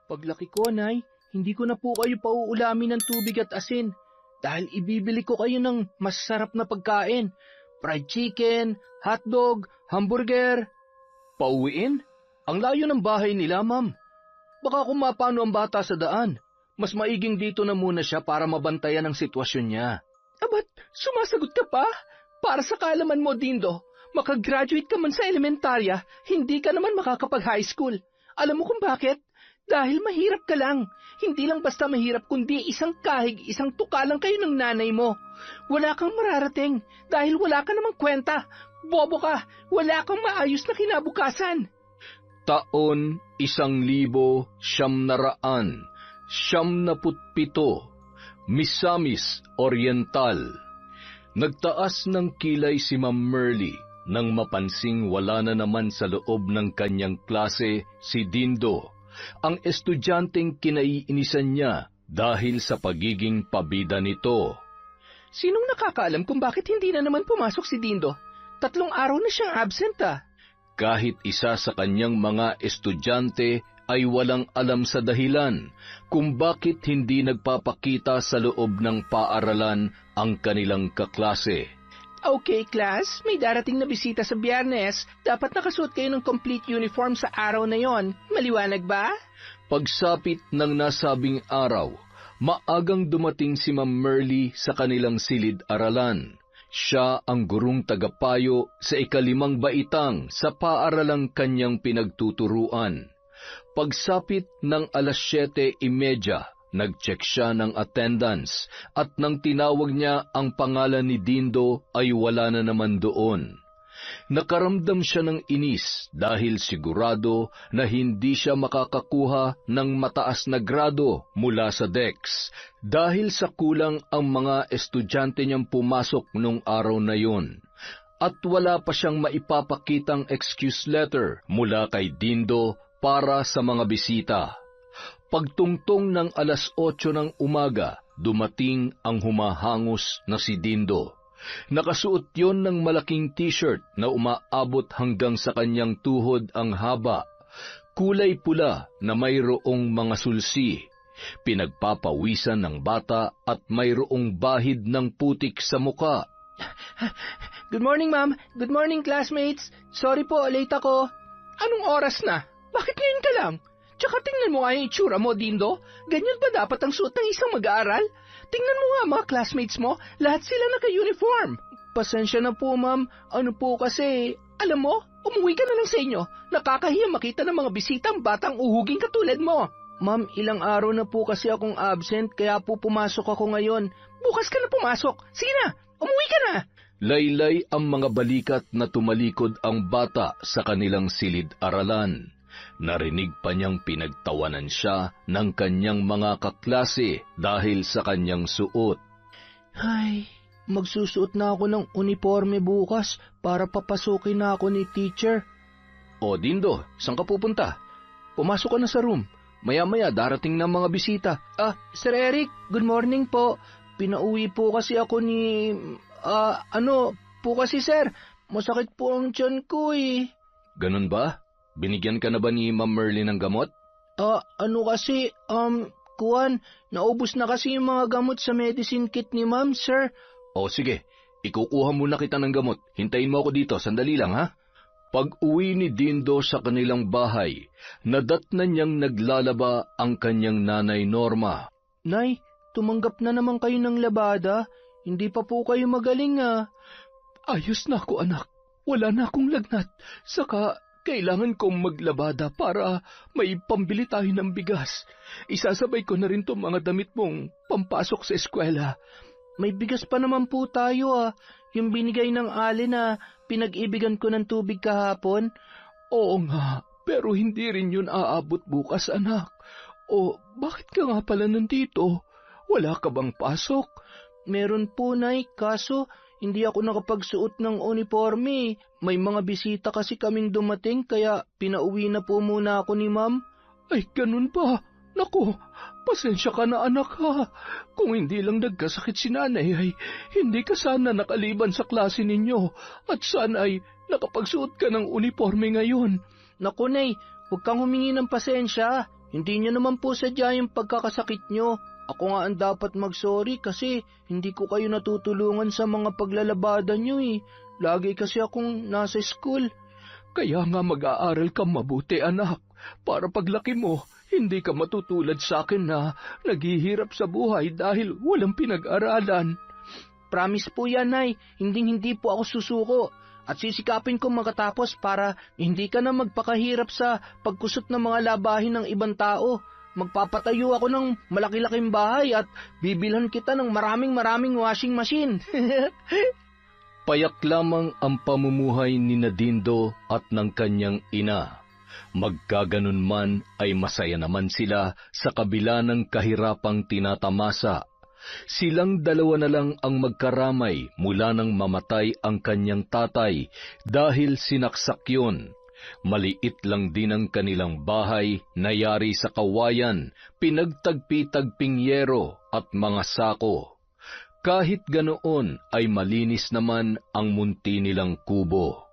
Paglaki ko, Nay, hindi ko na po kayo pauulamin ng tubig at asin dahil ibibili ko kayo ng masarap na pagkain. Fried chicken, hotdog, hamburger. Pauwiin? Ang layo ng bahay nila, Ma'am. Baka kung mapano ang bata sa daan, mas maiging dito na muna siya para mabantayan ang sitwasyon niya. Abat, sumasagot ka pa? Para sa kaalaman mo, Dindo, makagraduate ka man sa elementarya, hindi ka naman makakapag-high school. Alam mo kung bakit? Dahil mahirap ka lang. Hindi lang basta mahirap kundi isang kahig, isang tuka lang kayo ng nanay mo. Wala kang mararating dahil wala ka namang kwenta. Bobo ka, wala kang maayos na kinabukasan. Taon 1997, Misamis Oriental. Nagtaas ng kilay si Ma'am Merly nang mapansing wala na naman sa loob ng kanyang klase si Dindo, ang estudyanteng kinaiinisan niya dahil sa pagiging pabida nito. Sinong nakakaalam kung bakit hindi na naman pumasok si Dindo? 3 araw na siyang absent Kahit isa sa kanyang mga estudyante ay walang alam sa dahilan kung bakit hindi nagpapakita sa loob ng paaralan ang kanilang kaklase. Okay, class, may darating na bisita sa Biyernes. Dapat nakasuot kayo ng complete uniform sa araw na yon. Maliwanag ba? Pagsapit ng nasabing araw, maagang dumating si Ma'am Merly sa kanilang silid-aralan. Siya ang gurong tagapayo sa 5 baitang sa paaralang kanyang pinagtuturuan. Pagsapit ng 7:30, nag-check siya ng attendance at nang tinawag niya ang pangalan ni Dindo ay wala na naman doon. Nakaramdam siya ng inis dahil sigurado na hindi siya makakakuha ng mataas na grado mula sa DEX dahil sa kulang ang mga estudyante niyang pumasok nung araw na yun. At wala pa siyang maipapakitang excuse letter mula kay Dindo para sa mga bisita. Pagtungtong ng 8:00 ng umaga, dumating ang humahangos na si Dindo. Nakasuot yon ng malaking t-shirt na umaabot hanggang sa kanyang tuhod ang haba, kulay pula na mayroong mga sulsi, pinagpapawisan ng bata at mayroong bahid ng putik sa muka. Good morning, ma'am. Good morning, classmates. Sorry po, late ako. Anong oras na? Bakit ngayon ka lang? Tsaka tingnan mo nga yung itsura mo, Dindo. Ganyan ba dapat ang suot ng isang mag-aaral? Tingnan mo nga mga classmates mo, lahat sila naka-uniform. Pasensya na po, ma'am. Ano po kasi, alam mo, umuwi ka na lang sa inyo. Nakakahiya makita ng mga bisitang batang uhuging katulad mo. Ma'am, ilang araw na po kasi akong absent, kaya po pumasok ako ngayon. Bukas ka na pumasok. Sige na, umuwi ka na. Laylay ang mga balikat na tumalikod ang bata sa kanilang silid-aralan. Narinig pa niyang pinagtawanan siya ng kanyang mga kaklase dahil sa kanyang suot. Ay, magsusuot na ako ng uniforme bukas para papasukin na ako ni teacher. O Dindo, saan ka pupunta? Pumasok ka na sa room. Maya-maya darating na mga bisita. Sir Eric, good morning po. Pinauwi po kasi ako ni... kasi sir, masakit po ang tiyan ko eh. Ganun ba? Binigyan ka na ba ni Ma'am Merly ng gamot? Naubos na kasi yung mga gamot sa medicine kit ni Ma'am, sir. O sige, ikukuha muna kita ng gamot. Hintayin mo ako dito, sandali lang ha. Pag-uwi ni Dindo sa kanilang bahay, nadatnan niyang naglalaba ang kanyang nanay Norma. Nay, tumanggap na naman kayo ng labada. Hindi pa po kayo magaling Ayos na ako anak. Wala na akong lagnat. Saka... kailangan kong maglabada para may pambili tayo ng bigas. Isasabay ko na rin itong mga damit mong pampasok sa eskwela. May bigas pa naman po tayo Yung binigay ng Ali na pinag-ibigan ko ng tubig kahapon. Oo nga, pero hindi rin yun aabot bukas anak. O bakit ka nga pala nandito? Wala ka bang pasok? Meron po, Nay, kaso... hindi ako nakapagsuot ng uniforme. May mga bisita kasi kaming dumating kaya pinauwi na po muna ako ni Ma'am. Ay, ganun ba? Naku, pasensya ka na anak ha. Kung hindi lang nagkasakit si nanay ay hindi ka sana nakaliban sa klase ninyo at sana ay nakapagsuot ka ng uniforme ngayon. Naku, Nay, huwag kang humingi ng pasensya. Hindi niyo naman po sadya yung pagkakasakit niyo. Ako nga ang dapat mag-sorry kasi hindi ko kayo natutulungan sa mga paglalabada niyo eh. Lagi kasi akong nasa school. Kaya nga mag-aaral ka mabuti, anak, para paglaki mo, hindi ka matutulad sa akin na naghihirap sa buhay dahil walang pinag-aralan. Promise po yan, Nay. Hindi po ako susuko. At sisikapin ko makatapos para hindi ka na magpakahirap sa pagkusot ng mga labahin ng ibang tao. Magpapatayo ako ng malaki-laking bahay at bibilhan kita ng maraming washing machine. Payak lamang ang pamumuhay ni Dindo at ng kanyang ina. Magkaganon man ay masaya naman sila sa kabila ng kahirapang tinatamasa. Silang dalawa na lang ang magkaramay mula nang mamatay ang kanyang tatay dahil sinaksak yun. Maliit lang din ang kanilang bahay na yari sa kawayan, pinagtagpi-tagping yero at mga sako. Kahit ganoon ay malinis naman ang munti nilang kubo.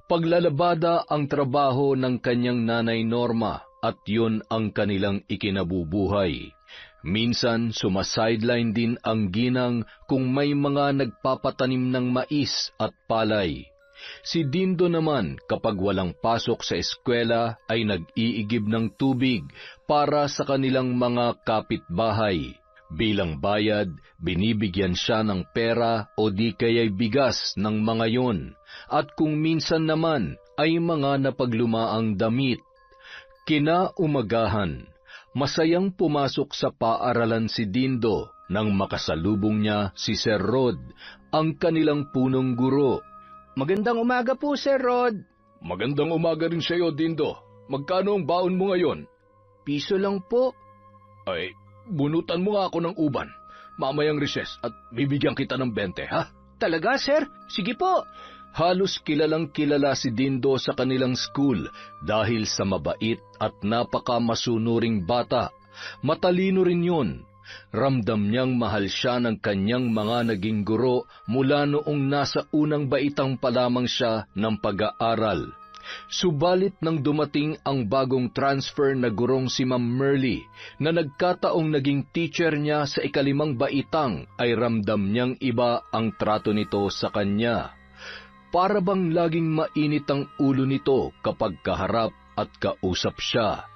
Paglalabada ang trabaho ng kanyang nanay Norma at yun ang kanilang ikinabubuhay. Minsan sumasideline din ang ginang kung may mga nagpapatanim ng mais at palay. Si Dindo naman kapag walang pasok sa eskwela ay nag-iigib ng tubig para sa kanilang mga kapitbahay. Bilang bayad, binibigyan siya ng pera o di kaya'y bigas ng mga yon, at kung minsan naman ay mga napaglumaang damit. Kinaumagahan, masayang pumasok sa paaralan si Dindo nang makasalubong niya si Sir Rod, ang kanilang punong guro. Magandang umaga po, Sir Rod. Magandang umaga rin sa iyo, Dindo. Magkano ang baon mo ngayon? Piso lang po. Ay, bunutan mo nga ako ng uban. Mamayang recess at bibigyan kita ng 20, ha? Talaga, sir? Sige po. Halos kilalang kilala si Dindo sa kanilang school dahil sa mabait at napakamasunuring bata. Matalino rin yun. Ramdam niyang mahal siya ng kanyang mga naging guro mula noong nasa unang baitang pa lamang siya ng pag-aaral. Subalit nang dumating ang bagong transfer na gurong si Ma'am Merly, na nagkataong naging teacher niya sa ikalimang baitang, ay ramdam niyang iba ang trato nito sa kanya. Para bang laging mainit ang ulo nito kapag kaharap at kausap siya.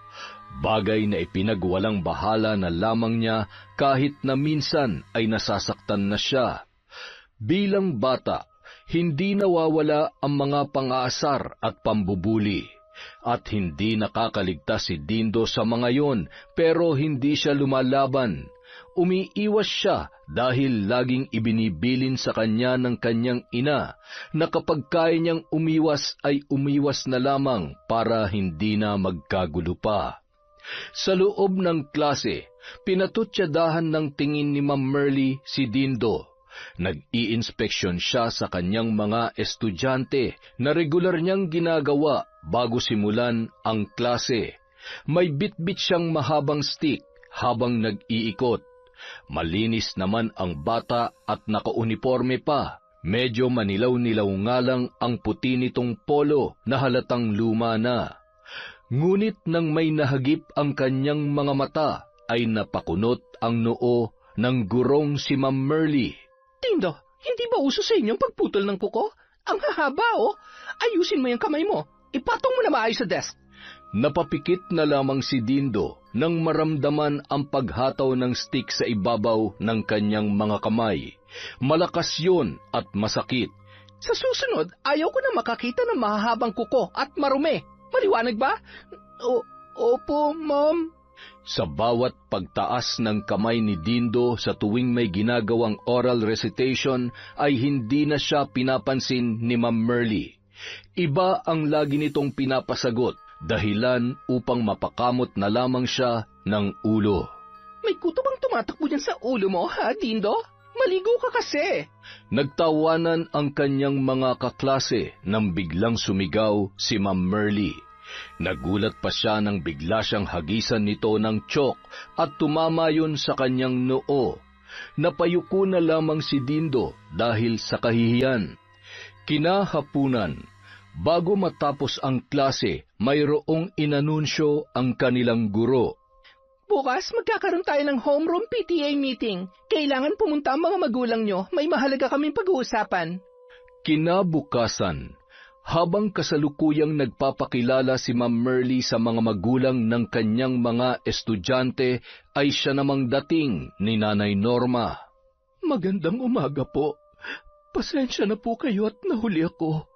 Bagay na ipinagwalang bahala na lamang niya kahit na minsan ay nasasaktan na siya. Bilang bata, hindi nawawala ang mga pang-aasar at pambubuli. At hindi nakakaligtas si Dindo sa mga yon, pero hindi siya lumalaban. Umiiwas siya dahil laging ibinibilin sa kanya ng kanyang ina na kapag kaya niyang umiwas ay umiwas na lamang para hindi na magkagulo pa. Sa loob ng klase, pinatutsadahan ng tingin ni Ma'am Merly si Dindo. Nag-i-inspeksyon siya sa kanyang mga estudyante na regular niyang ginagawa bago simulan ang klase. May bitbit siyang mahabang stick habang nag-iikot. Malinis naman ang bata at nakauniforme pa. Medyo manilaw-nilaw nga lang ang puti nitong polo na halatang luma na. Ngunit nang may nahagip ang kanyang mga mata, ay napakunot ang noo ng gurong si Ma'am Merly. Dindo, hindi ba uso sa inyong pagputol ng kuko? Ang hahaba, oh. Ayusin mo yung kamay mo. Ipatong mo na maayos sa desk. Napapikit na lamang si Dindo nang maramdaman ang paghataw ng stick sa ibabaw ng kanyang mga kamay. Malakas yun at masakit. Sa susunod, ayaw ko na makakita ng mahahabang kuko at marumi. Maliwanag ba? Opo, ma'am. Sa bawat pagtaas ng kamay ni Dindo sa tuwing may ginagawang oral recitation ay hindi na siya pinapansin ni Ma'am Merly. Iba ang lagi nitong pinapasagot, dahilan upang mapakamot na lamang siya ng ulo. May kuto bang tumatakbo dyan sa ulo mo, ha, Dindo? Maligo ka kasi. Nagtawanan ang kanyang mga kaklase nang biglang sumigaw si Ma'am Merly. Nagulat pa siya nang bigla siyang hagisan nito ng tsyok at tumama yun sa kanyang noo. Napayuko na lamang si Dindo dahil sa kahihiyan. Kinahapunan, Bago matapos ang klase, mayroong inanunsyo ang kanilang guro. Bukas magkakaroon tayo ng homeroom PTA meeting. Kailangan pumunta ang mga magulang nyo. May mahalaga kaming pag-uusapan. Kinabukasan, habang kasalukuyang nagpapakilala si Ma'am Merly sa mga magulang ng kanyang mga estudyante, ay siya namang dating ni Nanay Norma. Magandang umaga po. Pasensya na po kayo at nahuli ako.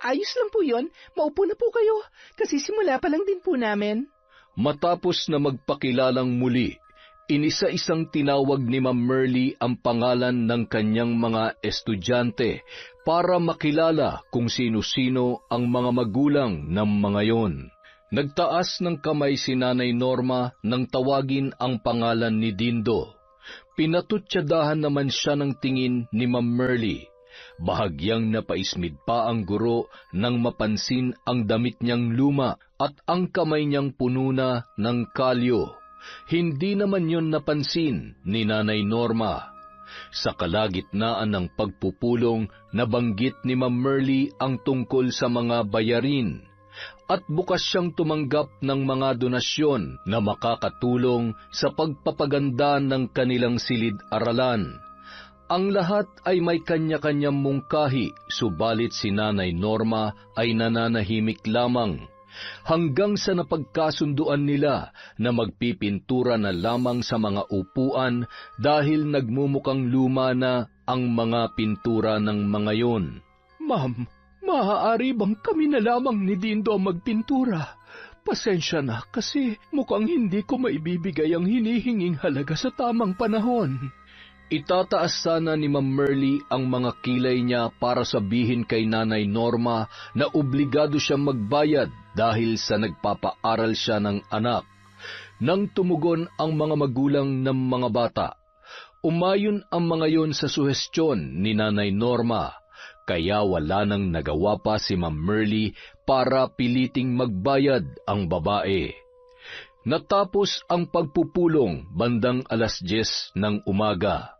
Ayos lang po yon. Maupo na po kayo. Kasi simula pa lang din po namin. Matapos na magpakilalang muli, inisa-isang tinawag ni Ma'am Merly ang pangalan ng kanyang mga estudyante para makilala kung sino-sino ang mga magulang ng mga yon. Nagtaas ng kamay si Nanay Norma nang tawagin ang pangalan ni Dindo. Pinatutsadahan naman siya ng tingin ni Ma'am Merly. Bahagyang napaismid pa ang guro nang mapansin ang damit niyang luma at ang kamay niyang puno na ng kalyo. Hindi naman yon napansin ni Nanay Norma. Sa kalagitnaan ng pagpupulong, nabanggit ni Ma'am Merly ang tungkol sa mga bayarin at bukas siyang tumanggap ng mga donasyon na makakatulong sa pagpapaganda ng kanilang silid-aralan. Ang lahat ay may kanya-kanyang mungkahi, subalit si Nanay Norma ay nananahimik lamang, hanggang sa napagkasunduan nila na magpipintura na lamang sa mga upuan dahil nagmumukhang luma na ang mga pintura ng mga yon. Ma'am, maaari bang kami na lamang ni Dindo ang magpintura? Pasensya na kasi mukhang hindi ko maibibigay ang hinihinging halaga sa tamang panahon. Itataas sana ni Ma'am Merly ang mga kilay niya para sabihin kay Nanay Norma na obligado siyang magbayad dahil sa nagpapaaral siya ng anak. Nang tumugon ang mga magulang ng mga bata, umayon ang mga yon sa suhestyon ni Nanay Norma, kaya wala nang nagawa pa si Ma'am Merly para piliting magbayad ang babae. Natapos ang pagpupulong bandang 10:00 ng umaga.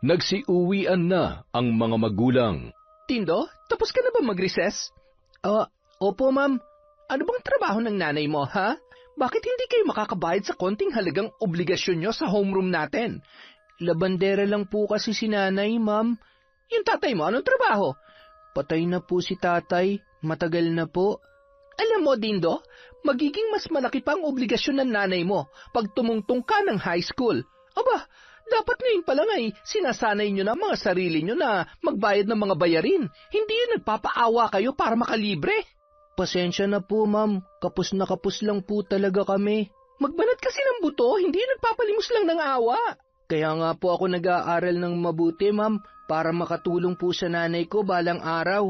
Nagsiuwian na ang mga magulang. Dindo, tapos ka na ba mag-recess? Opo ma'am. Ano bang trabaho ng nanay mo, ha? Bakit hindi kayo makakabayad sa konting halagang obligasyon nyo sa homeroom natin? Labandera lang po kasi si nanay, ma'am. Yung tatay mo, anong trabaho? Patay na po si tatay. Matagal na po. Alam mo, Dindo, magiging mas malaki pa ang obligasyon ng nanay mo pag tumungtong ka ng high school. Aba, dapat ngayon pa lang ay sinasanay nyo na mga sarili nyo na magbayad ng mga bayarin. Hindi yun nagpapaawa kayo para makalibre. Pasensya na po, ma'am. Kapos na kapos lang po talaga kami. Magbanat kasi ng buto, hindi yun nagpapalimos lang ng awa. Kaya nga po ako nag-aaral ng mabuti, ma'am, para makatulong po sa nanay ko balang araw.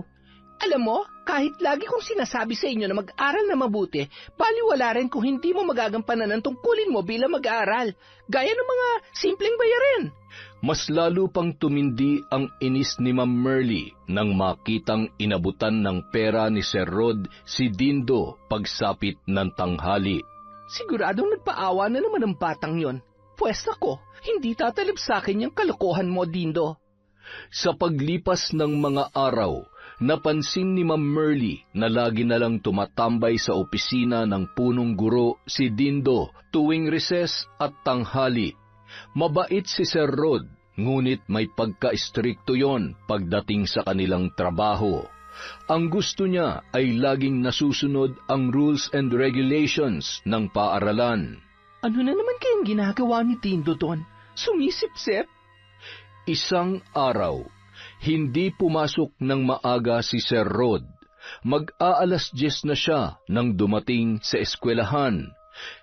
Alam mo, kahit lagi kong sinasabi sa inyo na mag-aral na mabuti, baliwala rin kung hindi mo magagampanan ang tungkulin mo bilang mag-aaral, gaya ng mga simpleng bayarin. Mas lalo pang tumindi ang inis ni Ma'am Merly nang makitang inabutan ng pera ni Sir Rod si Dindo pagsapit ng tanghali. Siguradong nagpaawa na naman ang batang yon. Pwes ako, hindi tatalib sa akin yung kalokohan mo, Dindo. Sa paglipas ng mga araw, napansin ni Ma'am Merly na lagi na lang tumatambay sa opisina ng punong guro si Dindo tuwing recess at tanghali. Mabait si Sir Rod, ngunit may pagka-istrikto yon pagdating sa kanilang trabaho. Ang gusto niya ay laging nasusunod ang rules and regulations ng paaralan. Ano na naman kayang ginagawa ni Dindo doon? Sumisip-sip? Isang araw, hindi pumasok ng maaga si Sir Rod. Mag-10 na siya nang dumating sa eskwelahan.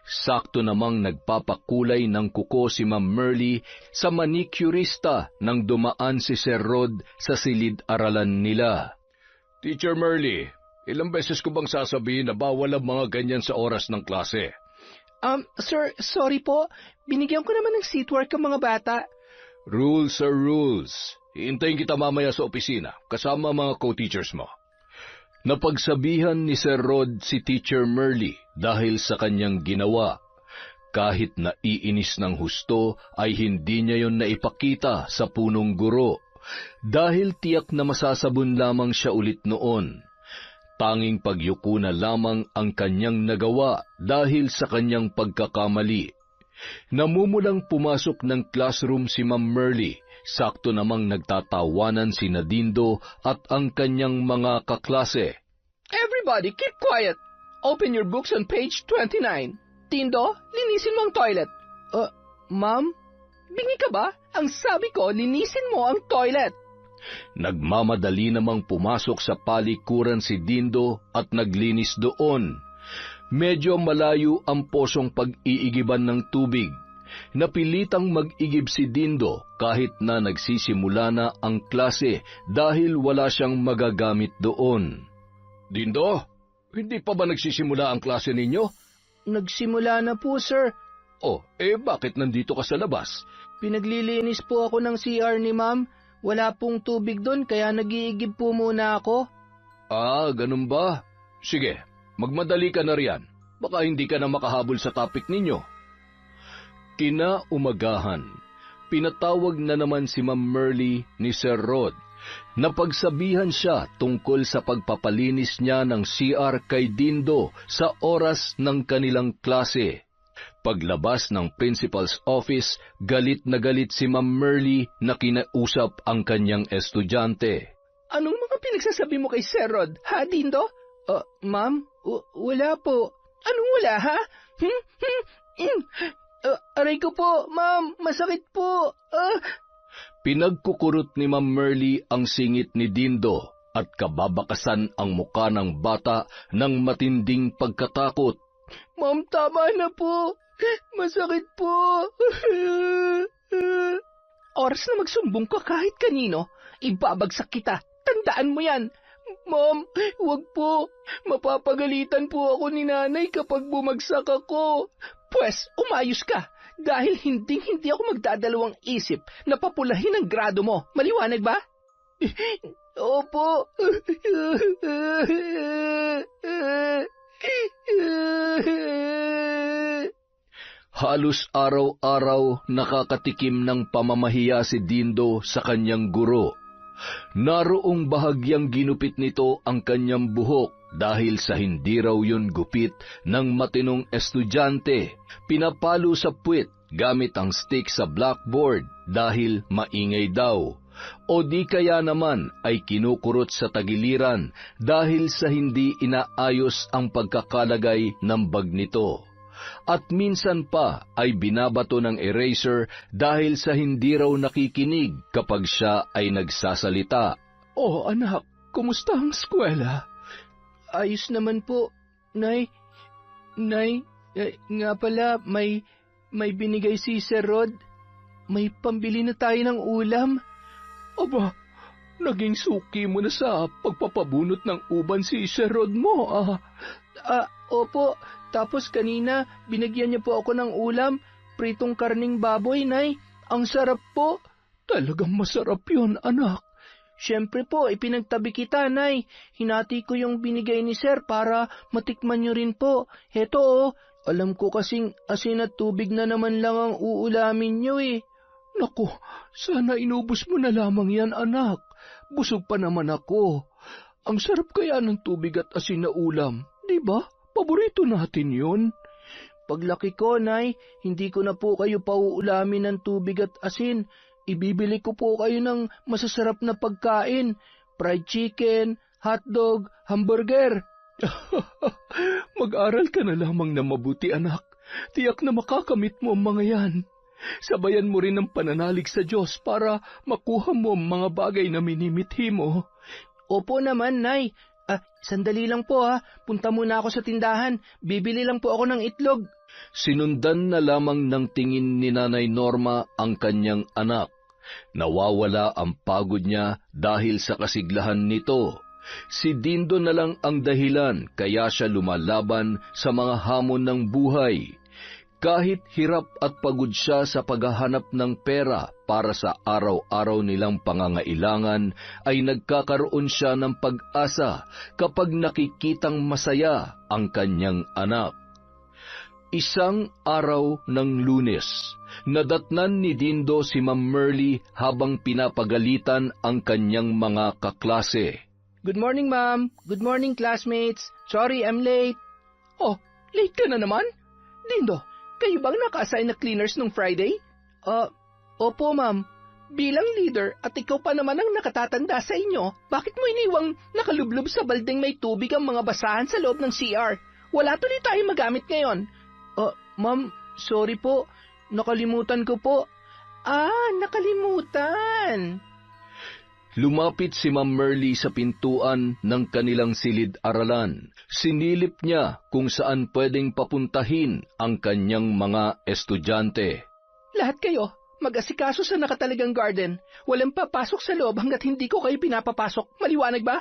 Sakto namang nagpapakulay ng kuko si Ma'am Merly sa manicurista nang dumaan si Sir Rod sa silid-aralan nila. Teacher Merly, ilang beses ko bang sasabihin na bawal ang mga ganyan sa oras ng klase? Sir, sorry po. Binigyan ko naman ng seatwork ang mga bata. Rules are rules. Hiintayin kita mamaya sa opisina, kasama mga co-teachers mo. Napagsabihan ni Sir Rod si Teacher Merly dahil sa kanyang ginawa. Kahit naiinis ng husto, ay hindi niya yon naipakita sa punong guro, dahil tiyak na masasabon lamang siya ulit noon. Tanging pagyuko na lamang ang kanyang nagawa dahil sa kanyang pagkakamali. Namumulang pumasok ng classroom si Ma'am Merly. Sakto namang nagtatawanan si Dindo at ang kanyang mga kaklase. Everybody, keep quiet. Open your books on page 29. Dindo, linisin mo ang toilet. Ma'am? Bingi ka ba? Ang sabi ko, linisin mo ang toilet. Nagmamadali namang pumasok sa palikuran si Dindo at naglinis doon. Medyo malayo ang posong pag-iigiban ng tubig. Napilitang mag-igib si Dindo kahit na nagsisimula na ang klase dahil wala siyang magagamit doon. Dindo, hindi pa ba nagsisimula ang klase ninyo? Nagsimula na po, sir. Bakit nandito ka sa labas? Pinaglilinis po ako ng CR ni ma'am. Wala pong tubig doon kaya nag-iigib po muna ako. Ganun ba? Sige, magmadali ka na riyan. Baka hindi ka na makahabol sa topic ninyo. Kinaumagahan, pinatawag na naman si Ma'am Merly ni Sir Rod. Napagsabihan siya tungkol sa pagpapalinis niya ng CR kay Dindo sa oras ng kanilang klase. Paglabas ng principal's office, galit na galit si Ma'am Merly na kinausap ang kanyang estudyante. Anong mga pinagsasabi mo kay Sir Rod, ha, Dindo? Ma'am, wala po. Anong wala, ha? Aray ko po, ma'am, masakit po. Pinagkukurot ni Ma'am Merly ang singit ni Dindo at kababakasan ang muka ng bata ng matinding pagkatakot. Ma'am, tama na po. Masakit po. Oras na magsumbong ka kahit kanino, ibabagsak kita. Tandaan mo yan. Ma'am, wag po. Mapapagalitan po ako ni nanay kapag bumagsak ako. Pwes, umayos ka. Dahil hindi ako magdadalawang isip na papulahin ang grado mo. Maliwanag ba? Opo. Halos araw-araw nakakatikim ng pamamahiya si Dindo sa kanyang guro. Naroong bahagyang ginupit nito ang kanyang buhok dahil sa hindi raw yun gupit ng matinong estudyante. Pinapalo sa puwit gamit ang stick sa blackboard dahil maingay daw. O di kaya naman ay kinukurot sa tagiliran dahil sa hindi inaayos ang pagkakalagay ng bag nito. At minsan pa ay binabato ng eraser dahil sa hindi raw nakikinig kapag siya ay nagsasalita. Anak, kumusta ang eskwela? Ayos naman po, Nay. Nay, nga pala, may binigay si Sir Rod. May pambili na tayo ng ulam. Aba, naging suki mo na sa pagpapabunot ng uban si Sir Rod mo, Opo. Tapos kanina, binigyan niya po ako ng ulam, pritong karning baboy, Nay. Ang sarap po. Talagang masarap yun, anak. Siyempre po, ipinagtabi kita, Nay. Hinati ko yung binigay ni Sir para matikman niyo rin po. Heto, alam ko kasing asin at tubig na naman lang ang uulamin niyo, Naku, sana inubos mo na lamang yan, anak. Busog pa naman ako. Ang sarap kaya ng tubig at asin na ulam, di ba? Paborito natin yun. Paglaki ko, Nay, hindi ko na po kayo pauulamin ng tubig at asin. Ibibili ko po kayo ng masasarap na pagkain. Fried chicken, hotdog, hamburger. Mag-aral ka na lamang na mabuti, anak. Tiyak na makakamit mo ang mga yan. Sabayan mo rin ang pananalig sa Diyos para makuha mo ang mga bagay na minimithi mo. Opo naman, Nay. Sandali lang po, Punta muna ako sa tindahan. Bibili lang po ako ng itlog. Sinundan na lamang ng tingin ni Nanay Norma ang kanyang anak. Nawawala ang pagod niya dahil sa kasiglahan nito. Si Dindo na lang ang dahilan kaya siya lumalaban sa mga hamon ng buhay. Kahit hirap at pagod siya sa paghahanap ng pera para sa araw-araw nilang pangangailangan, ay nagkakaroon siya ng pag-asa kapag nakikitang masaya ang kanyang anak. Isang araw ng Lunes, nadatnan ni Dindo si Ma'am Merly habang pinapagalitan ang kanyang mga kaklase. Good morning, ma'am. Good morning, classmates. Sorry, I'm late. Oh, late ka na naman? Dindo, kayo bang naka-assign na cleaners nung Friday? Opo, ma'am. Bilang leader at ikaw pa naman ang nakatatanda sa inyo, bakit mo iniwang nakalublob sa baldeng may tubig ang mga basahan sa loob ng CR? Wala tuloy tayong magamit ngayon. Ma'am, sorry po. Nakalimutan ko po. Nakalimutan. Lumapit si Ma'am Merly sa pintuan ng kanilang silid-aralan. Sinilip niya kung saan pwedeng papuntahin ang kanyang mga estudyante. Lahat kayo, mag-asikaso sa nakatalagang garden. Walang papasok sa loob hanggat hindi ko kayo pinapapasok. Maliwanag ba?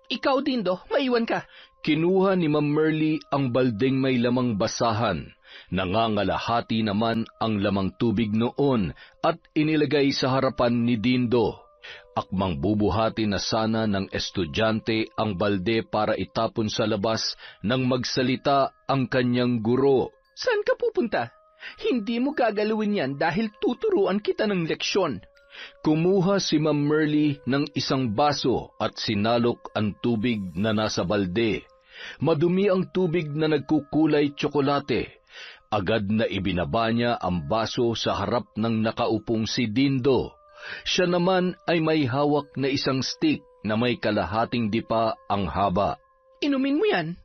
Ikaw, Dindo, maiwan ka. Kinuha ni Ma'am Merly ang baldeng may lamang basahan. Nangangalahati naman ang lamang tubig noon at inilagay sa harapan ni Dindo. Akmang bubuhati na sana ng estudyante ang balde para itapon sa labas nang magsalita ang kanyang guro. Saan ka pupunta? Hindi mo gagalawin yan dahil tuturuan kita ng leksyon. Kumuha si Ma'am Merly ng isang baso at sinalok ang tubig na nasa balde. Madumi ang tubig na nagkukulay tsokolate. Agad na ibinaba niya ang baso sa harap ng nakaupong si Dindo. Siya naman ay may hawak na isang stick na may kalahating dipa ang haba. Inumin mo yan?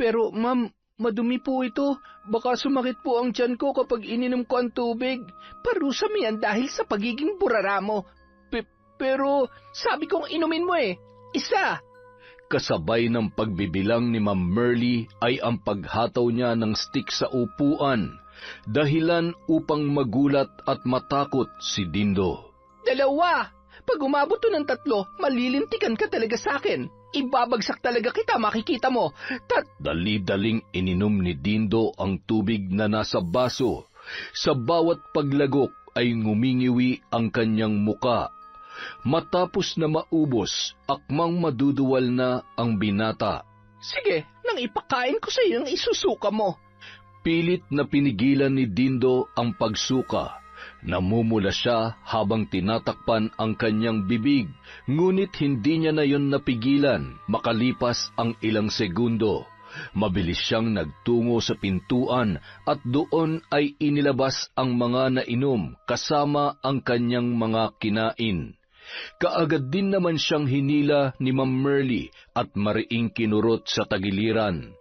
Pero ma'am, madumi po ito. Baka sumakit po ang tiyan ko kapag ininom ko ang tubig. Parusa mo yan dahil sa pagiging burara mo. Pero sabi kong inumin mo eh. Isa! Kasabay ng pagbibilang ni Ma'am Merly ay ang paghataw niya ng stick sa upuan, dahilan upang magulat at matakot si Dindo. 2! Pag umabot to ng 3, malilintikan ka talaga sa akin. Ibabagsak talaga kita, makikita mo. Dali-daling ininom ni Dindo ang tubig na nasa baso. Sa bawat paglagok ay ngumingiwi ang kanyang muka. Matapos na maubos, akmang maduduwal na ang binata. Sige, nang ipakain ko sa iyo ang isusuka mo. Pilit na pinigilan ni Dindo ang pagsuka. Namumula siya habang tinatakpan ang kanyang bibig, ngunit hindi niya na yon napigilan makalipas ang ilang segundo. Mabilis siyang nagtungo sa pintuan at doon ay inilabas ang mga nainom kasama ang kanyang mga kinain. Kaagad din naman siyang hinila ni Ma'am Merly at mariing kinurot sa tagiliran.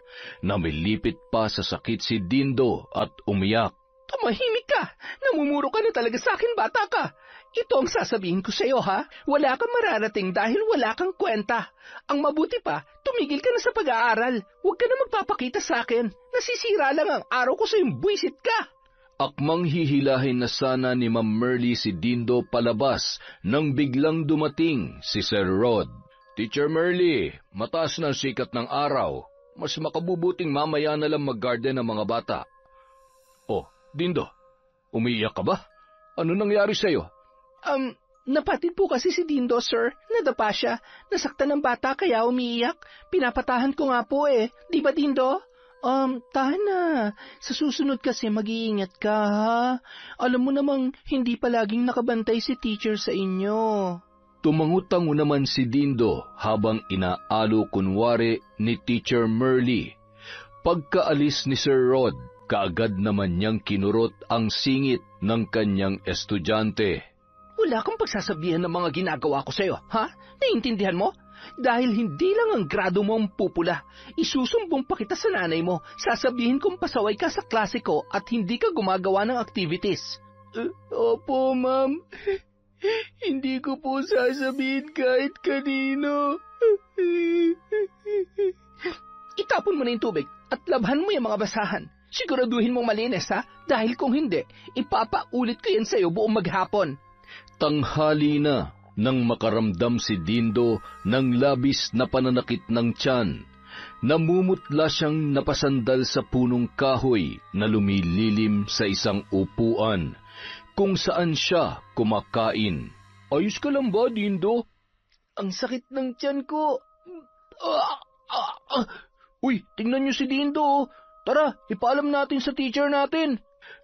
Namilipit pa sa sakit si Dindo at umiyak. Tumahimik ka! Namumuro ka na talaga sa akin, bata ka! Ito ang sasabihin ko sa iyo, ha? Wala kang mararating dahil wala kang kwenta. Ang mabuti pa, tumigil ka na sa pag-aaral. Huwag ka na magpapakita sa akin. Nasisira lang ang araw ko sa iyong buwisit ka. Akmang hihilahin na sana ni Ma'am Merly si Dindo palabas nang biglang dumating si Sir Rod. Teacher Merly, mataas na ang sikat ng araw. Mas makabubuting mamaya na lang mag-garden ang mga bata. Oh, Dindo, umiiyak ka ba? Ano nangyari sa'yo? Napatid po kasi si Dindo, sir. Nadapa siya. Nasaktan ng bata kaya umiiyak. Pinapatahan ko nga po eh. Di ba, Dindo? Tahan na. Sa susunod kasi mag-iingat ka, ha? Alam mo namang hindi palaging nakabantay si teacher sa inyo. Tumangutango naman si Dindo habang inaalo kunwari ni Teacher Merly. Pagkaalis ni Sir Rod, kaagad naman niyang kinurot ang singit ng kanyang estudyante. Wala kang pagsasabihan ng mga ginagawa ko sa'yo, ha? Naiintindihan mo? Dahil hindi lang ang grado mo ang pupula, isusumbong pa kita sa nanay mo, sasabihin kong pasaway ka sa klase ko at hindi ka gumagawa ng activities. Opo, ma'am. Hindi ko po sasabihin kahit kanino. Itapon mo na yung tubig at labhan mo yung mga basahan. Siguraduhin mong malinis, ha? Dahil kung hindi, ipapaulit ko yan sa'yo buong maghapon. Tanghali na nang makaramdam si Dindo ng labis na pananakit ng tiyan. Namumutla siyang napasandal sa punong kahoy na lumililim sa isang upuan, kung saan siya kumakain. Ayos ka lang ba, Dindo? Ang sakit ng tiyan ko. Uy, tingnan niyo si Dindo. Tara, ipaalam natin sa teacher natin.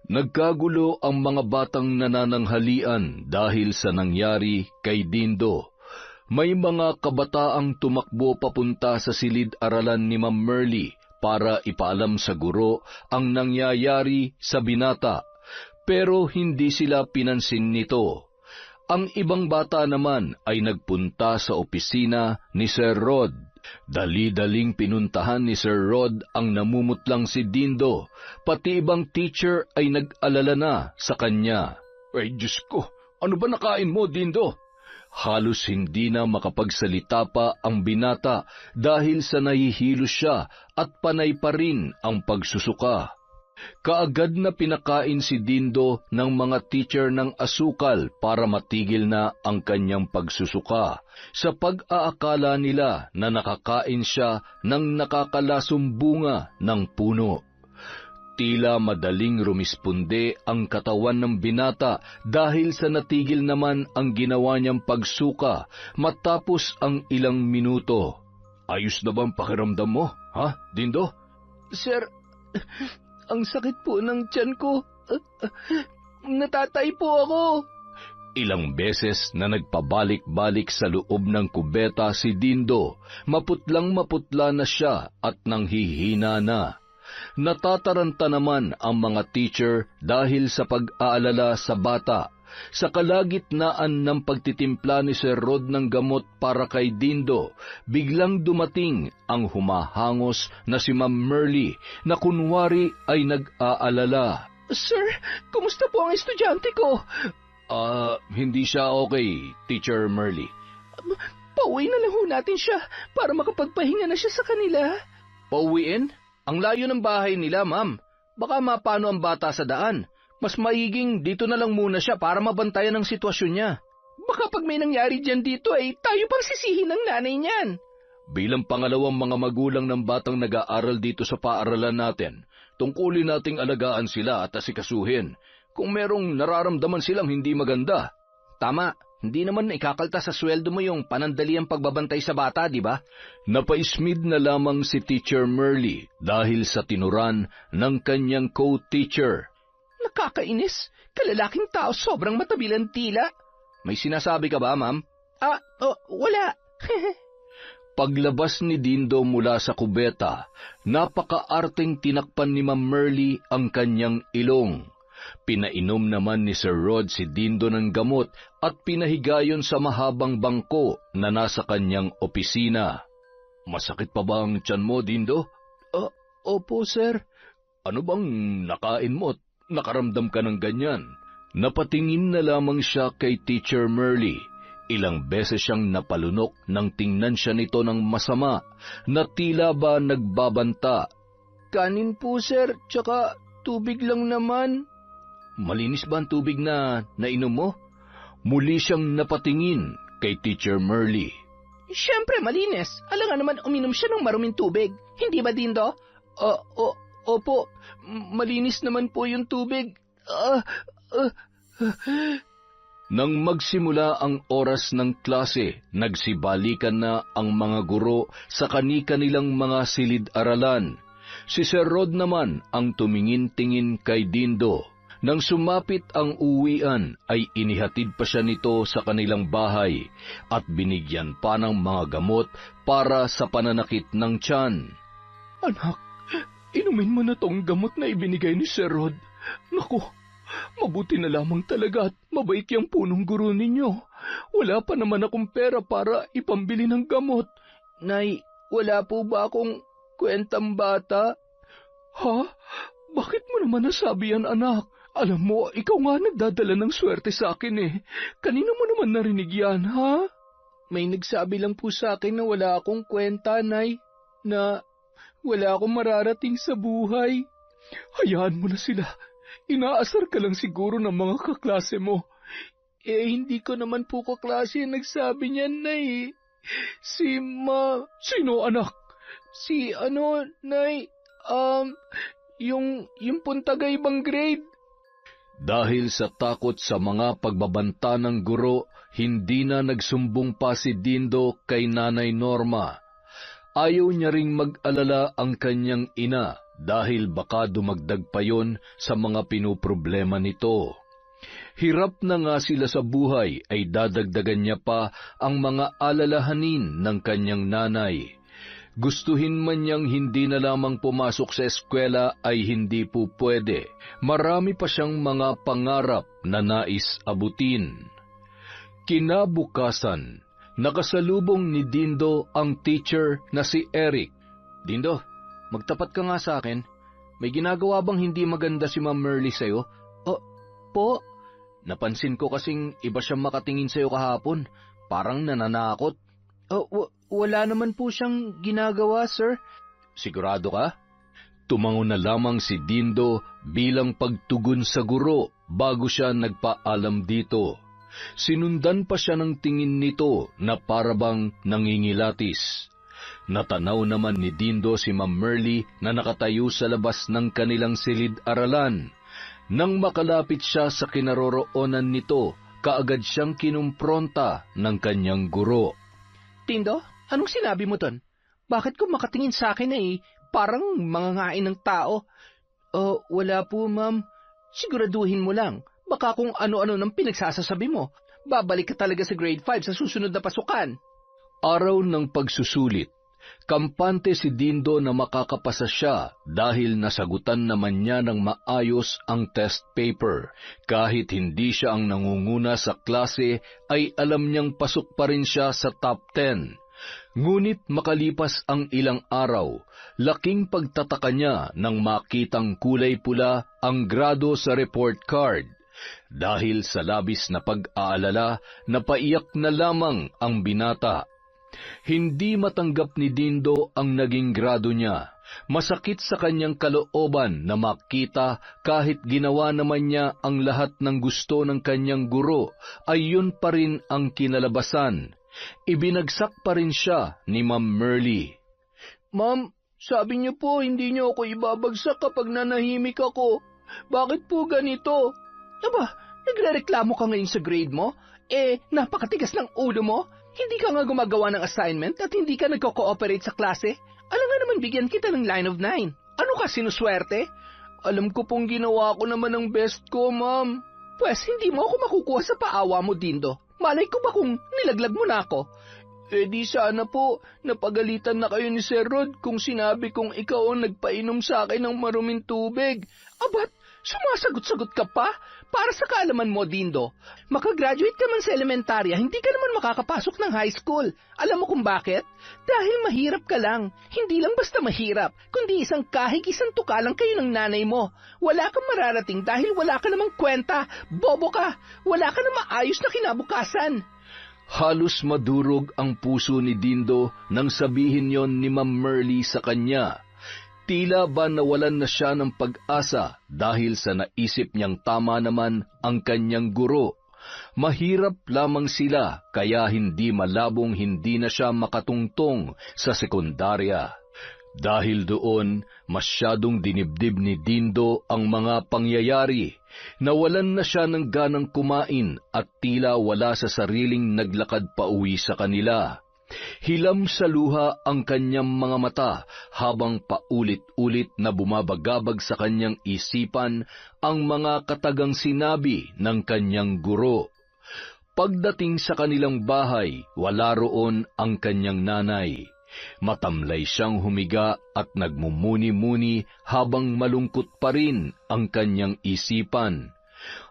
Nagkagulo ang mga batang nanananghalian dahil sa nangyari kay Dindo. May mga kabataang tumakbo papunta sa silid-aralan ni Ma'am Merly para ipaalam sa guro ang nangyayari sa binata, pero hindi sila pinansin nito. Ang ibang bata naman ay nagpunta sa opisina ni Sir Rod. Dali-daling pinuntahan ni Sir Rod ang namumutlang si Dindo, pati ibang teacher ay nag-alala na sa kanya. Ay, Diyos ko, ano ba nakain mo, Dindo? Halos hindi na makapagsalita pa ang binata dahil sa nahihilo siya at panay pa rin ang pagsusuka. Kaagad na pinakain si Dindo ng mga teacher ng asukal para matigil na ang kanyang pagsusuka sa pag-aakala nila na nakakain siya ng nakakalasong bunga ng puno. Tila madaling rumisponde ang katawan ng binata dahil sa natigil naman ang ginawa niyang pagsuka matapos ang ilang minuto. Ayos na bang pakiramdam mo, ha, Dindo? Sir, ang sakit po ng tiyan ko. Natatay po ako. Ilang beses na nagpabalik-balik sa loob ng kubeta si Dindo, maputlang-maputla na siya at nanghihina na. Natataranta naman ang mga teacher dahil sa pag-aalala sa bata. Sa kalagitnaan ng pagtitimpla ni Sir Rod ng gamot para kay Dindo, biglang dumating ang humahangos na si Ma'am Merly na kunwari ay nag-aalala. Sir, kumusta po ang estudyante ko? Hindi siya okay, Teacher Merly. Pauwi na lang ho natin siya para makapagpahinga na siya sa kanila. Pauwiin? Ang layo ng bahay nila, ma'am. Baka mapano ang bata sa daan. Mas maiging dito na lang muna siya para mabantayan ang sitwasyon niya. Baka pag may nangyari dyan dito ay tayo pang sisihin ng nanay niyan. Bilang pangalawang mga magulang ng batang nag-aaral dito sa paaralan natin, tungkulin nating alagaan sila at asikasuhin kung merong nararamdaman silang hindi maganda. Tama. Hindi naman ikakalta sa sweldo mo yung panandaliang pagbabantay sa bata, di ba? Napaismid na lamang si Teacher Merly dahil sa tinuran ng kanyang co-teacher. Nakakainis. Kalalaking tao sobrang matabilan tila. May sinasabi ka ba, ma'am? Wala. Paglabas ni Dindo mula sa kubeta, napakaarteng tinakpan ni Ma'am Merly ang kanyang ilong. Pinainom naman ni Sir Rod si Dindo ng gamot at pinahigayon sa mahabang bangko na nasa kanyang opisina. Masakit pa ba ang tiyan mo, Dindo? Opo, sir. Ano bang nakain mo at nakaramdam ka ng ganyan? Napatingin na lamang siya kay Teacher Merly. Ilang beses siyang napalunok nang tingnan siya nito ng masama na tila ba nagbabanta. Kanin po, sir, tsaka tubig lang naman. Malinis ba ang tubig na nainom mo? Muli siyang napatingin kay Teacher Merly. Siyempre malinis. Alangan naman uminom siya ng maruming tubig. Hindi ba, Dindo? Opo. Malinis naman po yung tubig. Nang magsimula ang oras ng klase, nagsibalikan na ang mga guro sa kani-kanilang mga silid-aralan. Si Sir Rod naman ang tumingin-tingin kay Dindo. Nang sumapit ang uwian, ay inihatid pa siya nito sa kanilang bahay at binigyan pa ng mga gamot para sa pananakit ng tiyan. Anak, inumin mo na tong gamot na ibinigay ni Sir Rod. Naku, mabuti na lamang talaga at mabait yung punong guro ninyo. Wala pa naman akong pera para ipambili ng gamot. Nay, wala po ba akong kwentang bata? Ha? Bakit mo naman nasabi yan, anak? Alam mo, ikaw nga nagdadala ng swerte sa akin eh. Kanino mo naman narinig yan, ha? May nagsabi lang po sa akin na wala akong kwenta, Nay. Na wala akong mararating sa buhay. Hayaan mo na sila. Inaasar ka lang siguro ng mga kaklase mo. Hindi ko naman po kaklase yung nagsabi niyan, Nay. Sino, anak? Nay? Yung puntagay ibang grade. Dahil sa takot sa mga pagbabanta ng guro, hindi na nagsumbong pa si Dindo kay Nanay Norma. Ayaw niya ring mag-alala ang kanyang ina dahil baka dumagdag pa yon sa mga pinoproblema nito. Hirap na nga sila sa buhay ay dadagdagan niya pa ang mga alalahanin ng kanyang nanay. Gustuhin man niyang hindi na lamang pumasok sa eskwela ay hindi po pwede. Marami pa siyang mga pangarap na nais abutin. Kinabukasan, nakasalubong ni Dindo ang teacher na si Eric. Dindo, magtapat ka nga sa akin. May ginagawa bang hindi maganda si Ma'am Merly sa'yo? Po? Napansin ko kasing iba siyang makatingin sa'yo kahapon. Parang nananakot. Wala naman po siyang ginagawa, sir. Sigurado ka? Tumango na lamang si Dindo bilang pagtugon sa guro bago siya nagpaalam dito. Sinundan pa siya ng tingin nito na parabang nangingilatis. Natanaw naman ni Dindo si Ma'am Merly na nakatayo sa labas ng kanilang silid-aralan. Nang makalapit siya sa kinaroroonan nito, kaagad siyang kinumpronta ng kanyang guro. Dindo, anong sinabi mo ton? Bakit kung makatingin sa akin parang mangangain ng tao? Wala po, ma'am. Siguraduhin mo lang. Baka kung ano-ano nang pinagsasasabi mo. Babalik ka talaga sa grade 5 sa susunod na pasukan. Araw ng pagsusulit, kampante si Dindo na makakapasa siya dahil nasagutan naman niya ng maayos ang test paper. Kahit hindi siya ang nangunguna sa klase, ay alam niyang pasok pa rin siya sa top 10. Ngunit makalipas ang ilang araw, laking pagtataka niya nang makitang kulay pula ang grado sa report card. Dahil sa labis na pag-aalala, napaiyak na lamang ang binata. Hindi matanggap ni Dindo ang naging grado niya. Masakit sa kanyang kalooban na makita kahit ginawa naman niya ang lahat ng gusto ng kanyang guro, ay yun pa rin ang kinalabasan. Ibinagsak pa rin siya ni Ma'am Merly. Ma'am, sabi niyo po hindi niyo ako ibabagsak kapag nanahimik ako. Bakit po ganito? Aba, nagrereklamo ka ngayon sa grade mo? Napakatigas ng ulo mo? Hindi ka nga gumagawa ng assignment at hindi ka nagko-cooperate sa klase? Alam nga naman bigyan kita ng line of 9. Ano ka, sinuswerte? Alam ko pong ginawa ko naman ang best ko, ma'am. Pwes, hindi mo ako makukuha sa paawa mo, Dindo. Malay ko ba kung nilaglag mo na ako? Di sana po, napagalitan na kayo ni Sir Rod kung sinabi kong ikaw ang nagpainom sa akin ng maruming tubig. Abat, sumasagot-sagot ka pa? Para sa kaalaman mo, Dindo, makagraduate ka man sa elementarya, hindi ka naman makakapasok ng high school. Alam mo kung bakit? Dahil mahirap ka lang. Hindi lang basta mahirap, kundi isang kahig-isang tuka lang kayo ng nanay mo. Wala kang mararating dahil wala ka namang kwenta. Bobo ka. Wala ka na maayos na kinabukasan. Halos madurog ang puso ni Dindo nang sabihin yon ni Ma'am Merly sa kanya. Tila ba nawalan na siya ng pag-asa dahil sa naisip niyang tama naman ang kanyang guro. Mahirap lamang sila kaya hindi malabong hindi na siya makatungtong sa sekundarya. Dahil doon, masyadong dinibdib ni Dindo ang mga pangyayari. Nawalan na siya ng ganang kumain at tila wala sa sariling naglakad pauwi sa kanila. Hilam sa luha ang kanyang mga mata habang paulit-ulit na bumabagabag sa kanyang isipan ang mga katagang sinabi ng kanyang guro. Pagdating sa kanilang bahay, wala roon ang kanyang nanay. Matamlay siyang humiga at nagmumuni-muni habang malungkot pa rin ang kanyang isipan.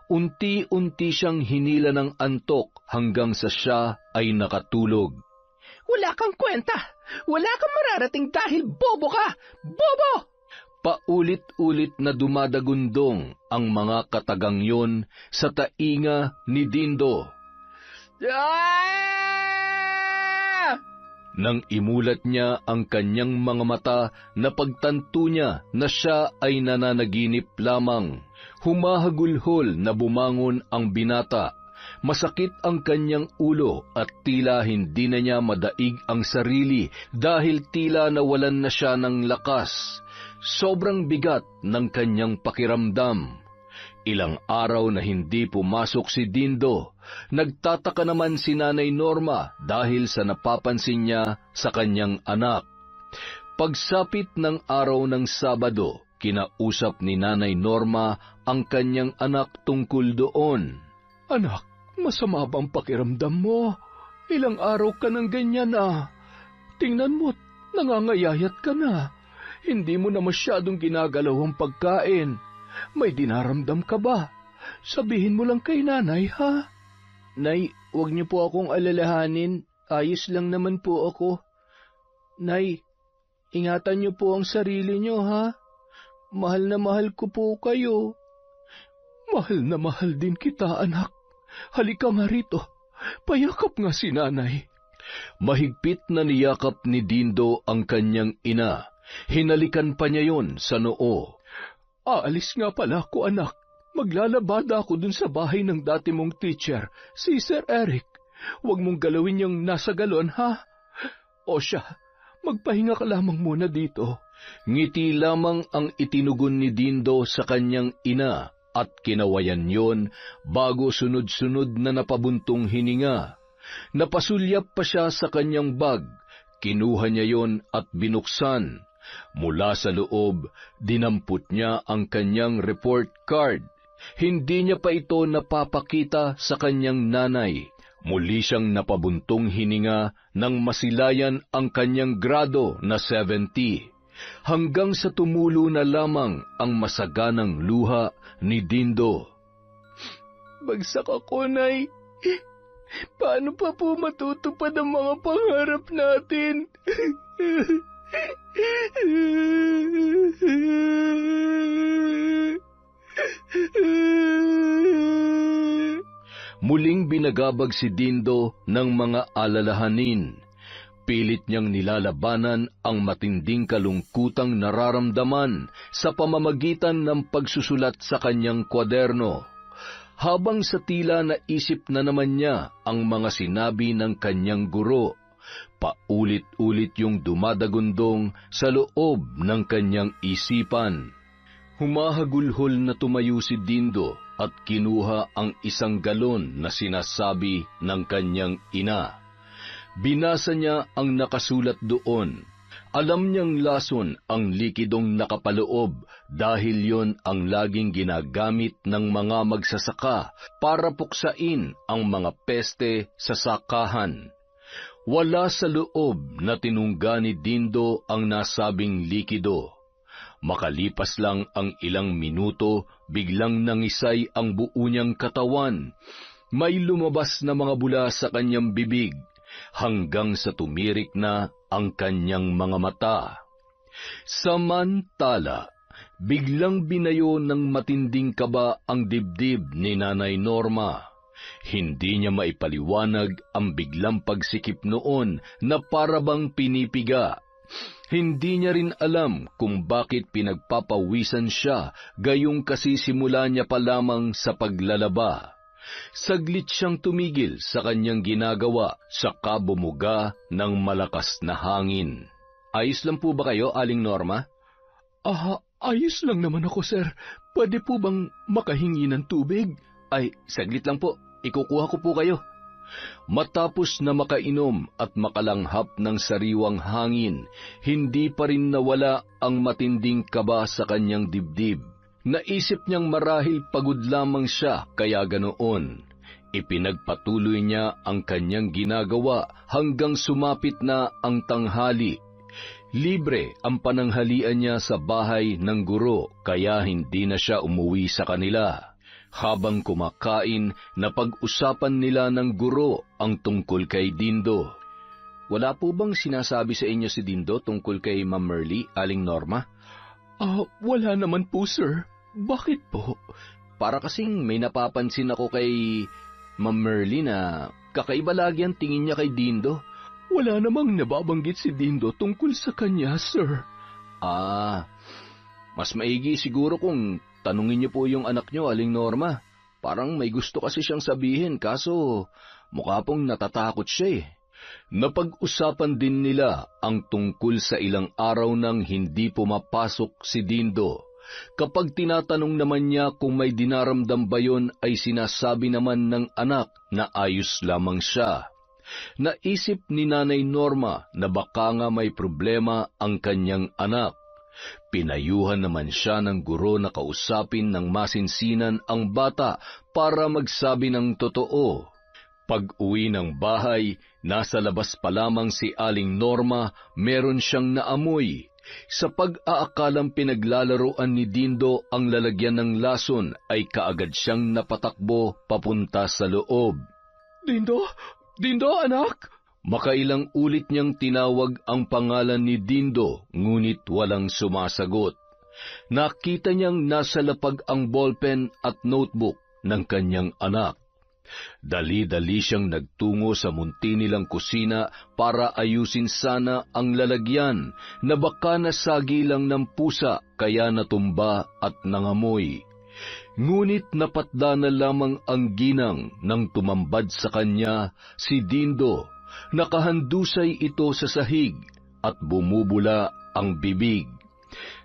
Unti-unti siyang hinila ng antok hanggang sa siya ay nakatulog. Wala kang kwenta. Wala kang mararating dahil bobo ka. Bobo! Paulit-ulit na dumadagundong ang mga katagang yon sa tainga ni Dindo. Nang imulat niya ang kanyang mga mata na pagtanto niya na siya ay nananaginip lamang. Humahagulhol na bumangon ang binata. Masakit ang kanyang ulo at tila hindi na niya madaig ang sarili dahil tila nawalan na siya ng lakas. Sobrang bigat ng kanyang pakiramdam. Ilang araw na hindi pumasok si Dindo. Nagtataka naman si Nanay Norma dahil sa napapansin niya sa kanyang anak. Pagsapit ng araw ng Sabado, kinausap ni Nanay Norma ang kanyang anak tungkol doon. Anak, masama bang pakiramdam mo? Ilang araw ka ng ganyan na. Tingnan mo, nangangayayat ka na. Hindi mo na masyadong ginagalaw ang pagkain. May dinaramdam ka ba? Sabihin mo lang kay nanay, ha? Nay, huwag niyo po akong alalahanin. Ayos lang naman po ako. Nay, ingatan niyo po ang sarili niyo, ha? Mahal na mahal ko po kayo. Mahal na mahal din kita, anak. Halika nga rito. Payakap nga si nanay. Mahigpit na niyakap ni Dindo ang kanyang ina. Hinalikan pa niya yon sa noo. Aalis nga pala ako, anak. Maglalabada ako dun sa bahay ng dati mong teacher, si Sir Eric. Huwag mong galawin yung nasa galon, ha? O siya, magpahinga ka lamang muna dito. Ngiti lamang ang itinugon ni Dindo sa kanyang ina at kinawayan yon bago sunod-sunod na napabuntong hininga. Napasulyap pa siya sa kanyang bag. Kinuha niya yon at binuksan. Mula sa loob, dinampot niya ang kanyang report card. Hindi niya pa ito napapakita sa kanyang nanay. Muli siyang napabuntong hininga nang masilayan ang kanyang grado na 70. Hanggang sa tumulo na lamang ang masaganang luha ni Dindo. Bagsak ako, Nay. Paano pa po matutupad ang mga pangarap natin? Muling binagabag si Dindo ng mga alalahanin. Pilit niyang nilalabanan ang matinding kalungkutang nararamdaman sa pamamagitan ng pagsusulat sa kanyang kwaderno. Habang sa tila naisip na naman niya ang mga sinabi ng kanyang guro, paulit-ulit yung dumadagundong sa loob ng kanyang isipan. Humahagulhol na tumayo si Dindo at kinuha ang isang galon na sinasabi ng kanyang ina. Binasa niya ang nakasulat doon. Alam niyang lason ang likidong nakapaloob dahil yon ang laging ginagamit ng mga magsasaka para puksain ang mga peste sa sakahan. Wala sa loob na tinungga ni Dindo ang nasabing likido. Makalipas lang ang ilang minuto, biglang nangisay ang buo niyang katawan. May lumabas na mga bula sa kanyang bibig, hanggang sa tumirik na ang kanyang mga mata. Samantala, biglang binayo ng matinding kaba ang dibdib ni Nanay Norma. Hindi niya maipaliwanag ang biglang pagsikip noon na parabang pinipiga. Hindi niya rin alam kung bakit pinagpapawisan siya, gayong kasisimula niya pa lamang sa paglalaba. Saglit siyang tumigil sa kanyang ginagawa, saka bumuga ng malakas na hangin. Ayos lang po ba kayo, Aling Norma? Ayos lang naman ako, sir. Pwede po bang makahingi ng tubig? Ay, saglit lang po. Ikukuha ko po kayo. Matapos na makainom at makalanghap ng sariwang hangin, hindi pa rin nawala ang matinding kaba sa kanyang dibdib. Naisip niyang marahil pagod lamang siya kaya ganoon. Ipinagpatuloy niya ang kanyang ginagawa hanggang sumapit na ang tanghali. Libre ang pananghalian niya sa bahay ng guro kaya hindi na siya umuwi sa kanila. Habang kumakain, napag-usapan nila ng guro ang tungkol kay Dindo. Wala po bang sinasabi sa inyo si Dindo tungkol kay Ma'am Merly, Aling Norma? Wala naman po, sir. Bakit po? Para kasing may napapansin ako kay Ma'am Merly na kakaiba lagi ang tingin niya kay Dindo. Wala namang nababanggit si Dindo tungkol sa kanya, sir. Mas maigi siguro kung tanungin niyo po yung anak niyo, Aling Norma. Parang may gusto kasi siyang sabihin, kaso mukha pong natatakot siya eh. Napag-usapan din nila ang tungkol sa ilang araw nang hindi pumapasok si Dindo. Kapag tinatanong naman niya kung may dinaramdam ba yon, ay sinasabi naman ng anak na ayos lamang siya. Naisip ni Nanay Norma na baka nga may problema ang kanyang anak. Pinayuhan naman siya ng guro na kausapin ng masinsinan ang bata para magsabi ng totoo. Pag-uwi ng bahay, nasa labas pa lamang si Aling Norma, meron siyang naamoy. Sa pag-aakalang pinaglalaroan ni Dindo ang lalagyan ng lason, ay kaagad siyang napatakbo papunta sa loob. Dindo? Dindo, anak? Makailang ulit niyang tinawag ang pangalan ni Dindo, ngunit walang sumasagot. Nakita niyang nasa lapag ang ballpen at notebook ng kanyang anak. Dali-dali siyang nagtungo sa munti nilang kusina para ayusin sana ang lalagyan na baka nasagi lang ng pusa kaya natumba at nangamoy. Ngunit napatda na lamang ang ginang nang tumambad sa kanya si Dindo. Nakahandusay ito sa sahig at bumubula ang bibig.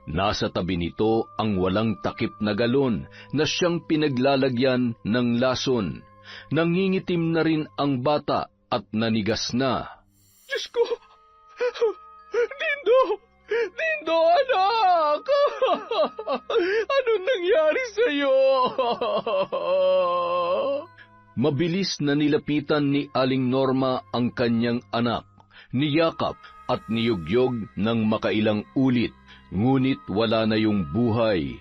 Nasa tabi nito ang walang takip na galon na siyang pinaglalagyan ng lason. Nangingitim na rin ang bata at nanigas na. Diyos ko! Dindo! Dindo, anak! Anong nangyari sa'yo? Mabilis na nilapitan ni Aling Norma ang kanyang anak, niyakap at niyugyog ng makailang ulit, ngunit wala na yung buhay.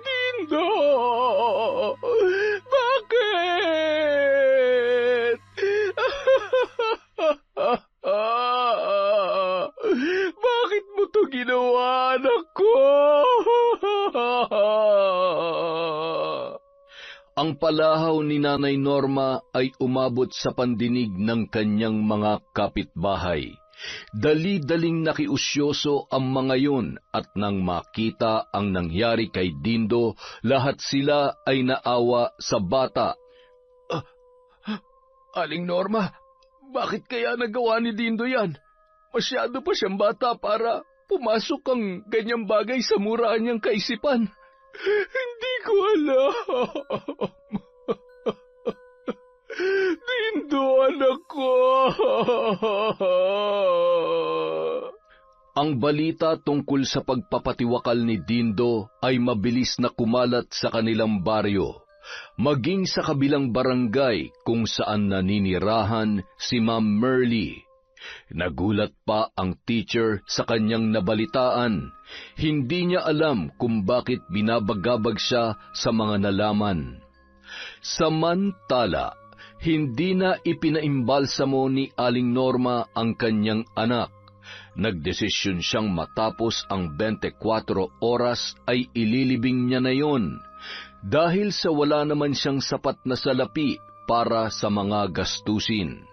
Dindo! Bakit? Bakit mo to ginawa, anak ko? Ang palahaw ni Nanay Norma ay umabot sa pandinig ng kanyang mga kapitbahay. Dali-daling nakiusyoso ang mga yun at nang makita ang nangyari kay Dindo, lahat sila ay naawa sa bata. Aling Norma, bakit kaya nagawa ni Dindo yan? Masyado pa siyang bata para pumasok ang ganyang bagay sa muraan niyang kaisipan. Hindi ko alam. Dindo, anak ko. Ang balita tungkol sa pagpapatiwakal ni Dindo ay mabilis na kumalat sa kanilang baryo, maging sa kabilang barangay kung saan naninirahan si Ma'am Merly. Nagulat pa ang teacher sa kanyang nabalitaan. Hindi niya alam kung bakit binabagabag siya sa mga nalaman. Samantala, hindi na ipinaimbalsamo ni Aling Norma ang kanyang anak. Nagdesisyon siyang matapos ang 24 oras ay ililibing niya na yon, dahil sa wala naman siyang sapat na salapi para sa mga gastusin.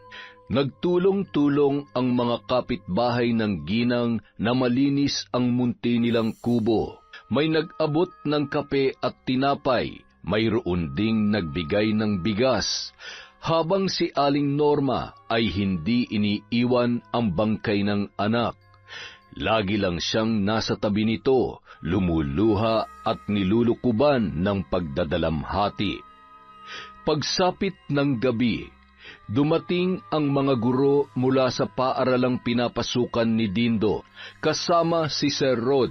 Nagtulong-tulong ang mga kapitbahay ng ginang na malinis ang munti nilang kubo. May nag-abot ng kape at tinapay, mayroon ding nagbigay ng bigas, habang si Aling Norma ay hindi iniiwan ang bangkay ng anak. Lagi lang siyang nasa tabi nito, lumuluha at nilulukuban ng pagdadalamhati. Pagsapit ng gabi, dumating ang mga guro mula sa paaralang pinapasukan ni Dindo, kasama si Sir Rod.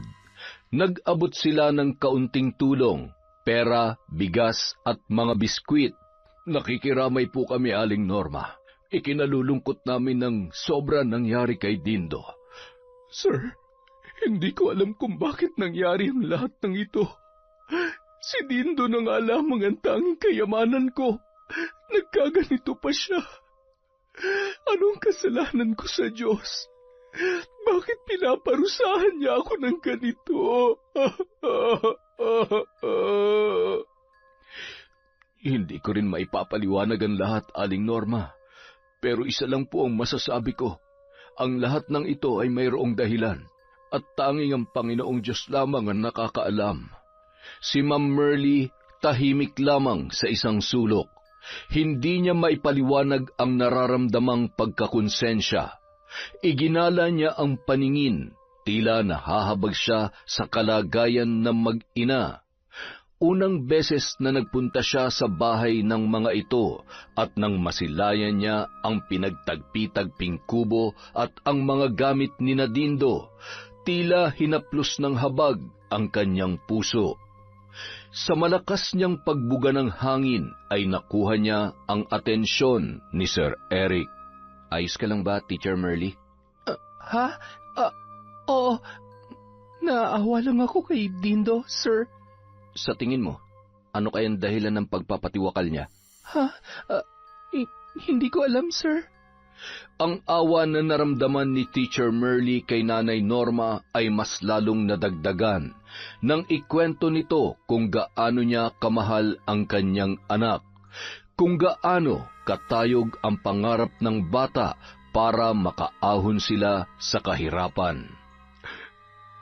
Nag-abot sila ng kaunting tulong, pera, bigas at mga biskwit. Nakikiramay po kami, Aling Norma. Ikinalulungkot namin ng sobra nangyari kay Dindo. Sir, hindi ko alam kung bakit nangyari ang lahat ng ito. Si Dindo na nga lamang ang tanging kayamanan ko. Nagkaganito pa siya. Anong kasalanan ko sa Diyos? Bakit pinaparusahan niya ako ng ganito? Hindi ko rin maipapaliwanag ang lahat, Aling Norma. Pero isa lang po ang masasabi ko. Ang lahat ng ito ay mayroong dahilan, at tanging ang Panginoong Diyos lamang ang nakakaalam. Si Ma'am Merly tahimik lamang sa isang sulok. Hindi niya maipaliwanag ang nararamdamang pagkakonsensya. Iginala niya ang paningin, tila nahahabag siya sa kalagayan ng mag-ina. Unang beses na nagpunta siya sa bahay ng mga ito at nang masilayan niya ang pinagtagpi-tagping kubo at ang mga gamit ni Dindo, tila hinaplos ng habag ang kanyang puso. Sa malakas niyang pagbuga ng hangin ay nakuha niya ang atensyon ni Sir Eric. Ayos ka lang ba, Teacher Merly? Ha? Oo. Naawa lang ako kay Dindo, sir. Sa tingin mo, ano kayang dahilan ng pagpapatiwakal niya? Hindi ko alam, sir. Ang awa na naramdaman ni Teacher Merly kay Nanay Norma ay mas lalong nadagdagan nang ikwento nito kung gaano niya kamahal ang kanyang anak, kung gaano katayog ang pangarap ng bata para makaahon sila sa kahirapan.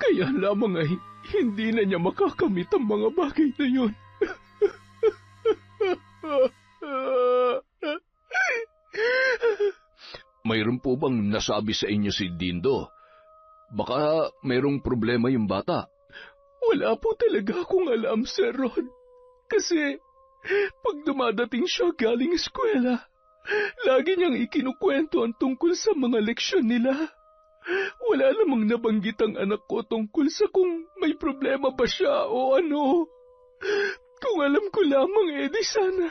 Kaya lamang ay hindi na niya makakamit ang mga bagay na yun. Mayroon po bang nasabi sa inyo si Dindo? Baka mayroong problema yung bata. Wala po talaga akong alam, Sir Ron. Kasi pag dumadating siya galing eskwela, lagi niyang ikinukwento ang tungkol sa mga leksyon nila. Wala namang nabanggit ang anak ko tungkol sa kung may problema ba siya o ano. Kung alam ko lamang, di sana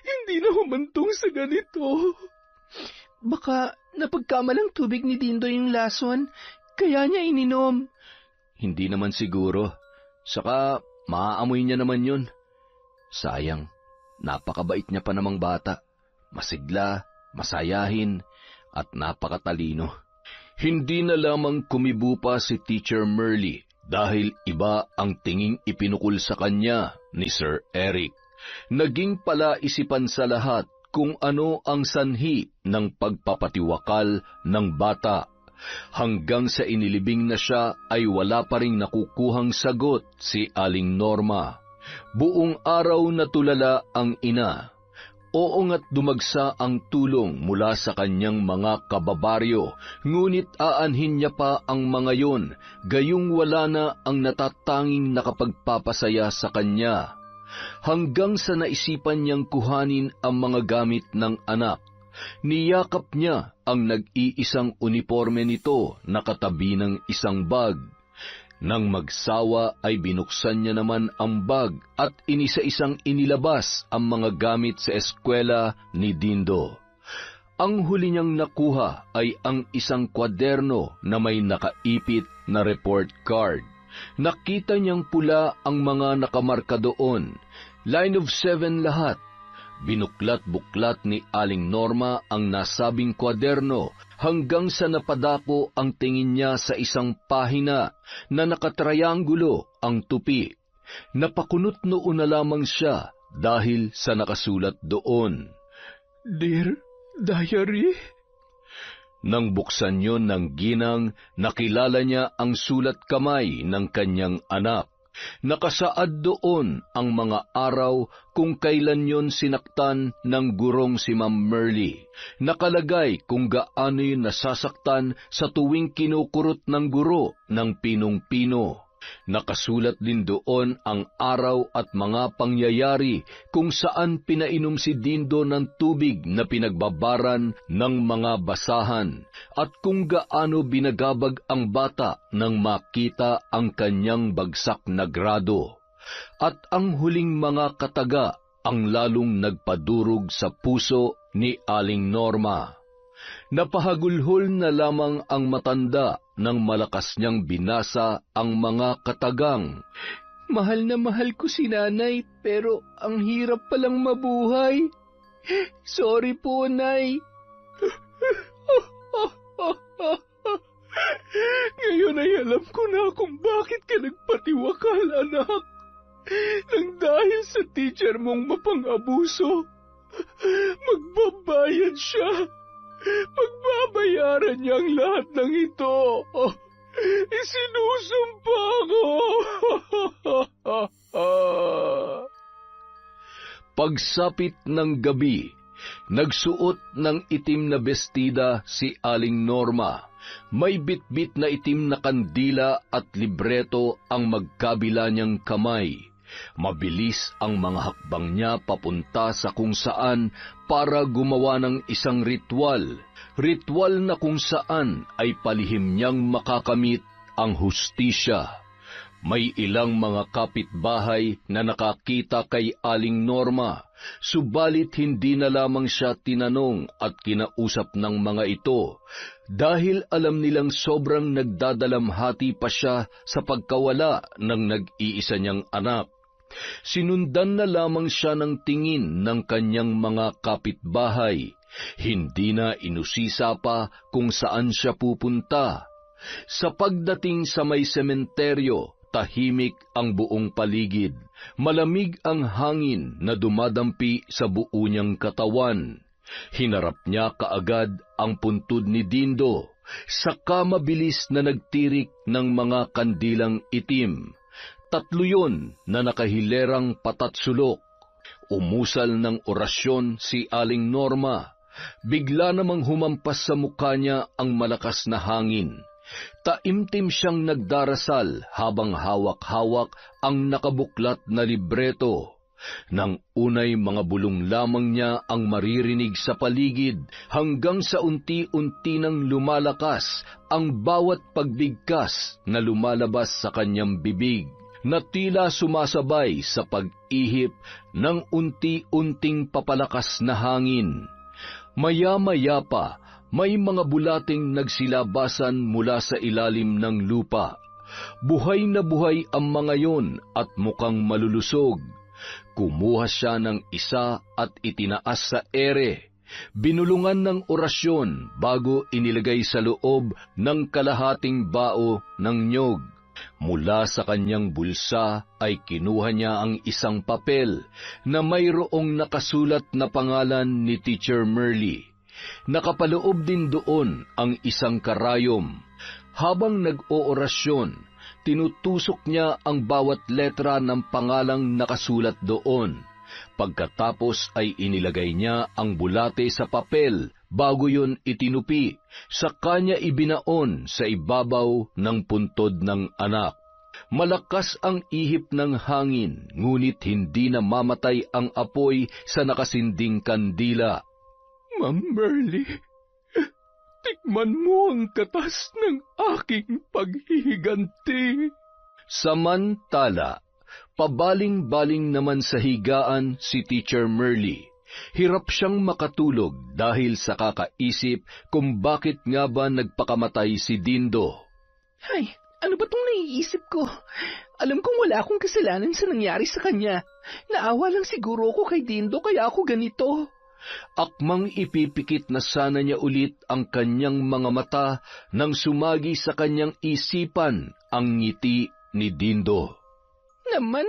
hindi na humantong sa ganito. Baka napagkamalang tubig ni Dindo yung lason, kaya niya ininom. Hindi naman siguro. Saka maaamoy niya naman yun. Sayang, napakabait niya pa namang bata. Masigla, masayahin, at napakatalino. Hindi na lamang kumibo pa si Teacher Merly dahil iba ang tinging ipinukol sa kanya ni Sir Eric. Naging palaisipan sa lahat kung ano ang sanhi ng pagpapatiwakal ng bata. Hanggang sa inilibing na siya ay wala pa ring nakukuhang sagot si Aling Norma. Buong araw na tulala ang ina. Oo nga't dumagsa ang tulong mula sa kanyang mga kababaryo, ngunit aanhin niya pa ang mga yon, gayong wala na ang natatanging nakapagpapasaya sa kanya. Hanggang sa naisipan niyang kuhanin ang mga gamit ng anak, niyakap niya ang nag-iisang uniforme nito na katabi ng isang bag. Nang magsawa ay binuksan niya naman ang bag at inisa-isang inilabas ang mga gamit sa eskwela ni Dindo. Ang huli niyang nakuha ay ang isang kwaderno na may nakaipit na report card. Nakita niyang pula ang mga nakamarka doon. Line of 7 lahat. Binuklat-buklat ni Aling Norma ang nasabing kwaderno hanggang sa napadako ang tingin niya sa isang pahina na nakatrianggulo ang tupi. Napakunot noon na lamang siya dahil sa nakasulat doon, Dear Diary? Nang buksan yon ng ginang, nakilala niya ang sulat kamay ng kanyang anak. Nakasaad doon ang mga araw kung kailan yon sinaktan ng gurong si Ma'am Merly. Nakalagay kung gaano yun nasasaktan sa tuwing kinukurot ng guro ng pinong-pino. Nakasulat din doon ang araw at mga pangyayari kung saan pinainom si Dindo ng tubig na pinagbabaran ng mga basahan at kung gaano binagabag ang bata nang makita ang kanyang bagsak na grado. At ang huling mga kataga ang lalong nagpadurog sa puso ni Aling Norma. Napahagulhol na lamang ang matanda nang malakas niyang binasa ang mga katagang. Mahal na mahal ko si nanay, pero ang hirap palang mabuhay. Sorry po, Nay. Ngayon ay alam ko na kung bakit ka nagpatiwakal, anak. Nang dahil sa teacher mong mapang-abuso, magbabayad siya. Pagbabayaran niya ang lahat ng ito. Isinusumpa ko. Pagsapit ng gabi, nagsuot ng itim na bestida si Aling Norma. May bitbit na itim na kandila at libreto ang magkabila niyang kamay. Mabilis ang mga hakbang niya papunta sa kung saan para gumawa ng isang ritual. Ritual na kung saan ay palihim niyang makakamit ang hustisya. May ilang mga kapitbahay na nakakita kay Aling Norma, subalit hindi na lamang siya tinanong at kinausap ng mga ito dahil alam nilang sobrang nagdadalamhati pa siya sa pagkawala ng nag-iisa niyang anak. Sinundan na lamang siya ng tingin ng kanyang mga kapitbahay. Hindi na inusisa pa kung saan siya pupunta. Sa pagdating sa may sementeryo, tahimik ang buong paligid. Malamig ang hangin na dumadampi sa buo niyang katawan. Hinarap niya kaagad ang puntod ni Dindo, saka mabilis na nagtirik ng mga kandilang itim. 3 yon na nakahilerang patatsulok. Umusal ng orasyon si Aling Norma. Bigla namang humampas sa mukha niya ang malakas na hangin. Taimtim siyang nagdarasal habang hawak-hawak ang nakabuklat na libreto. Nang unay mga bulong lamang niya ang maririnig sa paligid hanggang sa unti-unti nang lumalakas ang bawat pagbigkas na lumalabas sa kanyang bibig, na tila sumasabay sa pag-ihip ng unti-unting papalakas na hangin. Maya-maya pa, may mga bulating nagsilabasan mula sa ilalim ng lupa. Buhay na buhay ang mga yon at mukhang malulusog. Kumuha siya ng isa at itinaas sa ere. Binulungan ng orasyon bago inilagay sa loob ng kalahating bao ng nyog. Mula sa kanyang bulsa ay kinuha niya ang isang papel na mayroong nakasulat na pangalan ni Teacher Merly. Nakapaloob din doon ang isang karayom. Habang nag-oorasyon, tinutusok niya ang bawat letra ng pangalang nakasulat doon. Pagkatapos ay inilagay niya ang bulate sa papel bago yun itinupi, sa kanya ibinaon sa ibabaw ng puntod ng anak. Malakas ang ihip ng hangin, ngunit hindi na mamatay ang apoy sa nakasinding kandila. Ma'am Merly, tikman mo ang katas ng aking paghihiganti. Samantala, pabaling-baling naman sa higaan si Teacher Merly. Hirap siyang makatulog dahil sa kakaisip kung bakit nga ba nagpakamatay si Dindo. Ay, ano ba itong naiisip ko? Alam kong wala akong kasalanan sa nangyari sa kanya. Naawa lang siguro ko kay Dindo kaya ako ganito. Akmang ipipikit na sana niya ulit ang kanyang mga mata nang sumagi sa kanyang isipan ang ngiti ni Dindo. Naman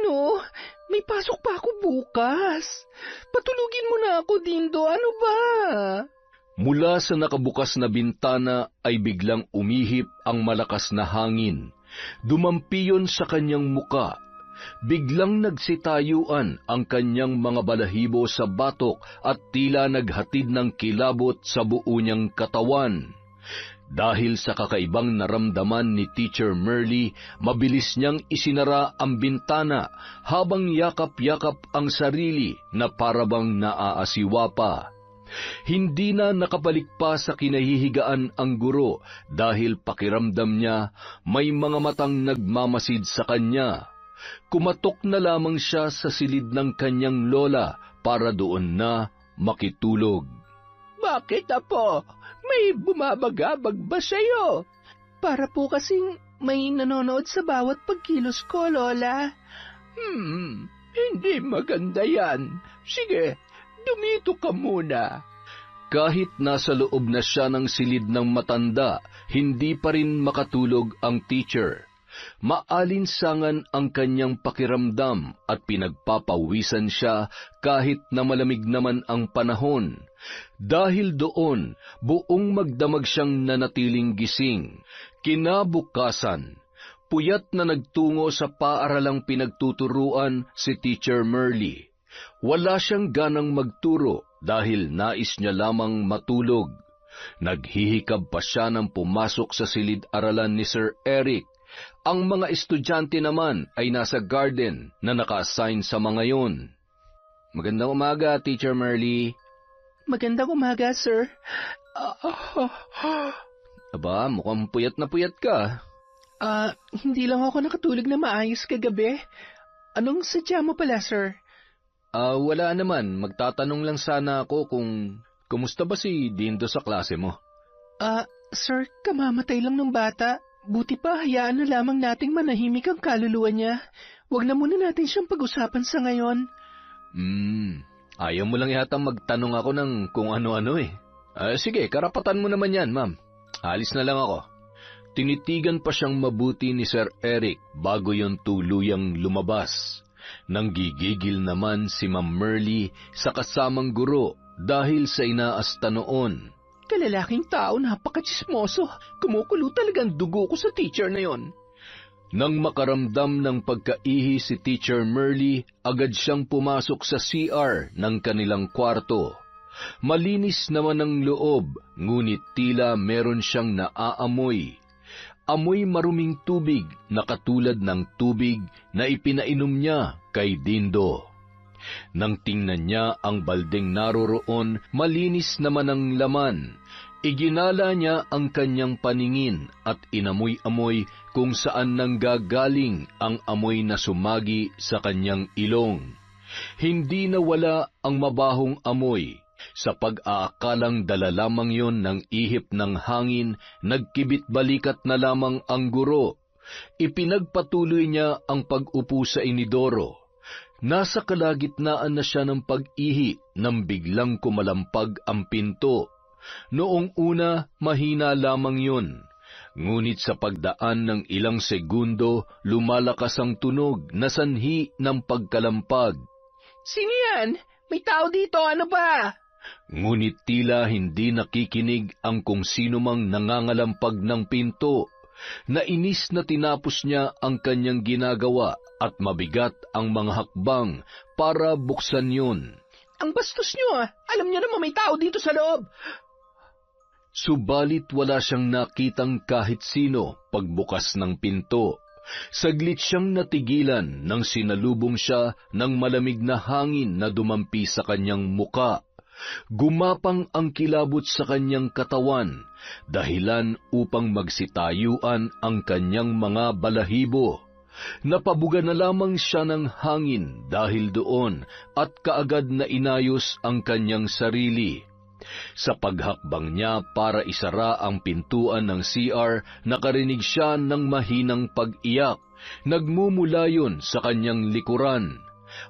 may pasok pa ako bukas. Patulugin mo na ako, Dindo, ano ba? Mula sa nakabukas na bintana ay biglang umihip ang malakas na hangin. Dumampi yun sa kanyang muka. Biglang nagsitayuan ang kanyang mga balahibo sa batok at tila naghatid ng kilabot sa buo niyang katawan. Dahil sa kakaibang naramdaman ni Teacher Merly, mabilis niyang isinara ang bintana habang yakap-yakap ang sarili na parabang naaasiwa pa. Hindi na nakabalik pa sa kinahihigaan ang guro dahil pakiramdam niya may mga matang nagmamasid sa kanya. Kumatok na lamang siya sa silid ng kanyang lola para doon na makitulog. Bakit, Apo? May bumabagabag ba sa'yo? Para po kasing may nanonood sa bawat pagkilos ko, Lola. Hindi maganda yan. Sige, dumito ka muna. Kahit nasa loob na siya ng silid ng matanda, hindi pa rin makatulog ang teacher. Maalinsangan ang kanyang pakiramdam at pinagpapawisan siya kahit na malamig naman ang panahon. Dahil doon, buong magdamag siyang nanatiling gising. Kinabukasan, puyat na nagtungo sa paaralang pinagtuturuan si Teacher Merly. Wala siyang ganang magturo dahil nais niya lamang matulog. Naghihikab pa siya nang pumasok sa silid-aralan ni Sir Eric. Ang mga estudyante naman ay nasa garden na naka-assign sa mga yon. Magandang umaga, Teacher Merly. Magandang umaga, sir. Aba, mukhang puyat na puyat ka. Hindi lang ako nakatulog na maayos kagabi. Anong sadya mo pala, sir? Wala naman. Magtatanong lang sana ako kung kumusta ba si Dindo sa klase mo? Sir, kamamatay lang ng bata. Buti pa, hayaan na lamang nating manahimik ang kaluluwa niya. Huwag na muna natin siyang pag-usapan sa ngayon. Ayaw mo lang yata magtanong ako ng kung ano-ano eh. Sige, karapatan mo naman yan, ma'am. Alis na lang ako. Tinitigan pa siyang mabuti ni Sir Eric bago yon tuluyang lumabas. Nanggigigil naman si Ma'am Merly sa kasamang guro dahil sa inaasta noon. Kalalaking tao, napaka-chismoso. Kumukulo talagang dugo ko sa teacher na yon. Nang makaramdam ng pagkaihi si Teacher Merly, agad siyang pumasok sa CR ng kanilang kwarto. Malinis naman ang loob, ngunit tila meron siyang naaamoy. Amoy maruming tubig na katulad ng tubig na ipinainom niya kay Dindo. Nang tingnan niya ang baldeng naroroon, malinis naman ang laman. Iginala niya ang kanyang paningin at inamoy-amoy kung saan nanggagaling ang amoy na sumagi sa kanyang ilong. Hindi nawala ang mabahong amoy. Sa pag-aakalang dala lamang yon ng ihip ng hangin, nagkibit balikat na lamang ang guro. Ipinagpatuloy niya ang pag-upo sa inidoro. Nasa kalagitnaan na siya ng pag-ihi nang biglang kumalampag ang pinto. Noong una, mahina lamang yun. Ngunit sa pagdaan ng ilang segundo, lumalakas ang tunog na sanhi ng pagkalampag. Sino yan? May tao dito, ano ba? Ngunit tila hindi nakikinig ang kung sino mang nangangalampag ng pinto. Nainis na tinapos niya ang kanyang ginagawa at mabigat ang mga hakbang para buksan yun. Ang bastos niyo, Alam niyo naman may tao dito sa loob. Subalit wala siyang nakitang kahit sino pagbukas ng pinto. Saglit siyang natigilan nang sinalubong siya ng malamig na hangin na dumampi sa kanyang muka. Gumapang ang kilabot sa kanyang katawan, dahilan upang magsitayuan ang kanyang mga balahibo. Napabuga na lamang siya ng hangin dahil doon at kaagad na inayos ang kanyang sarili. Sa paghakbang niya para isara ang pintuan ng CR, nakarinig siya ng mahinang pag-iyak. Nagmumula yun sa kanyang likuran.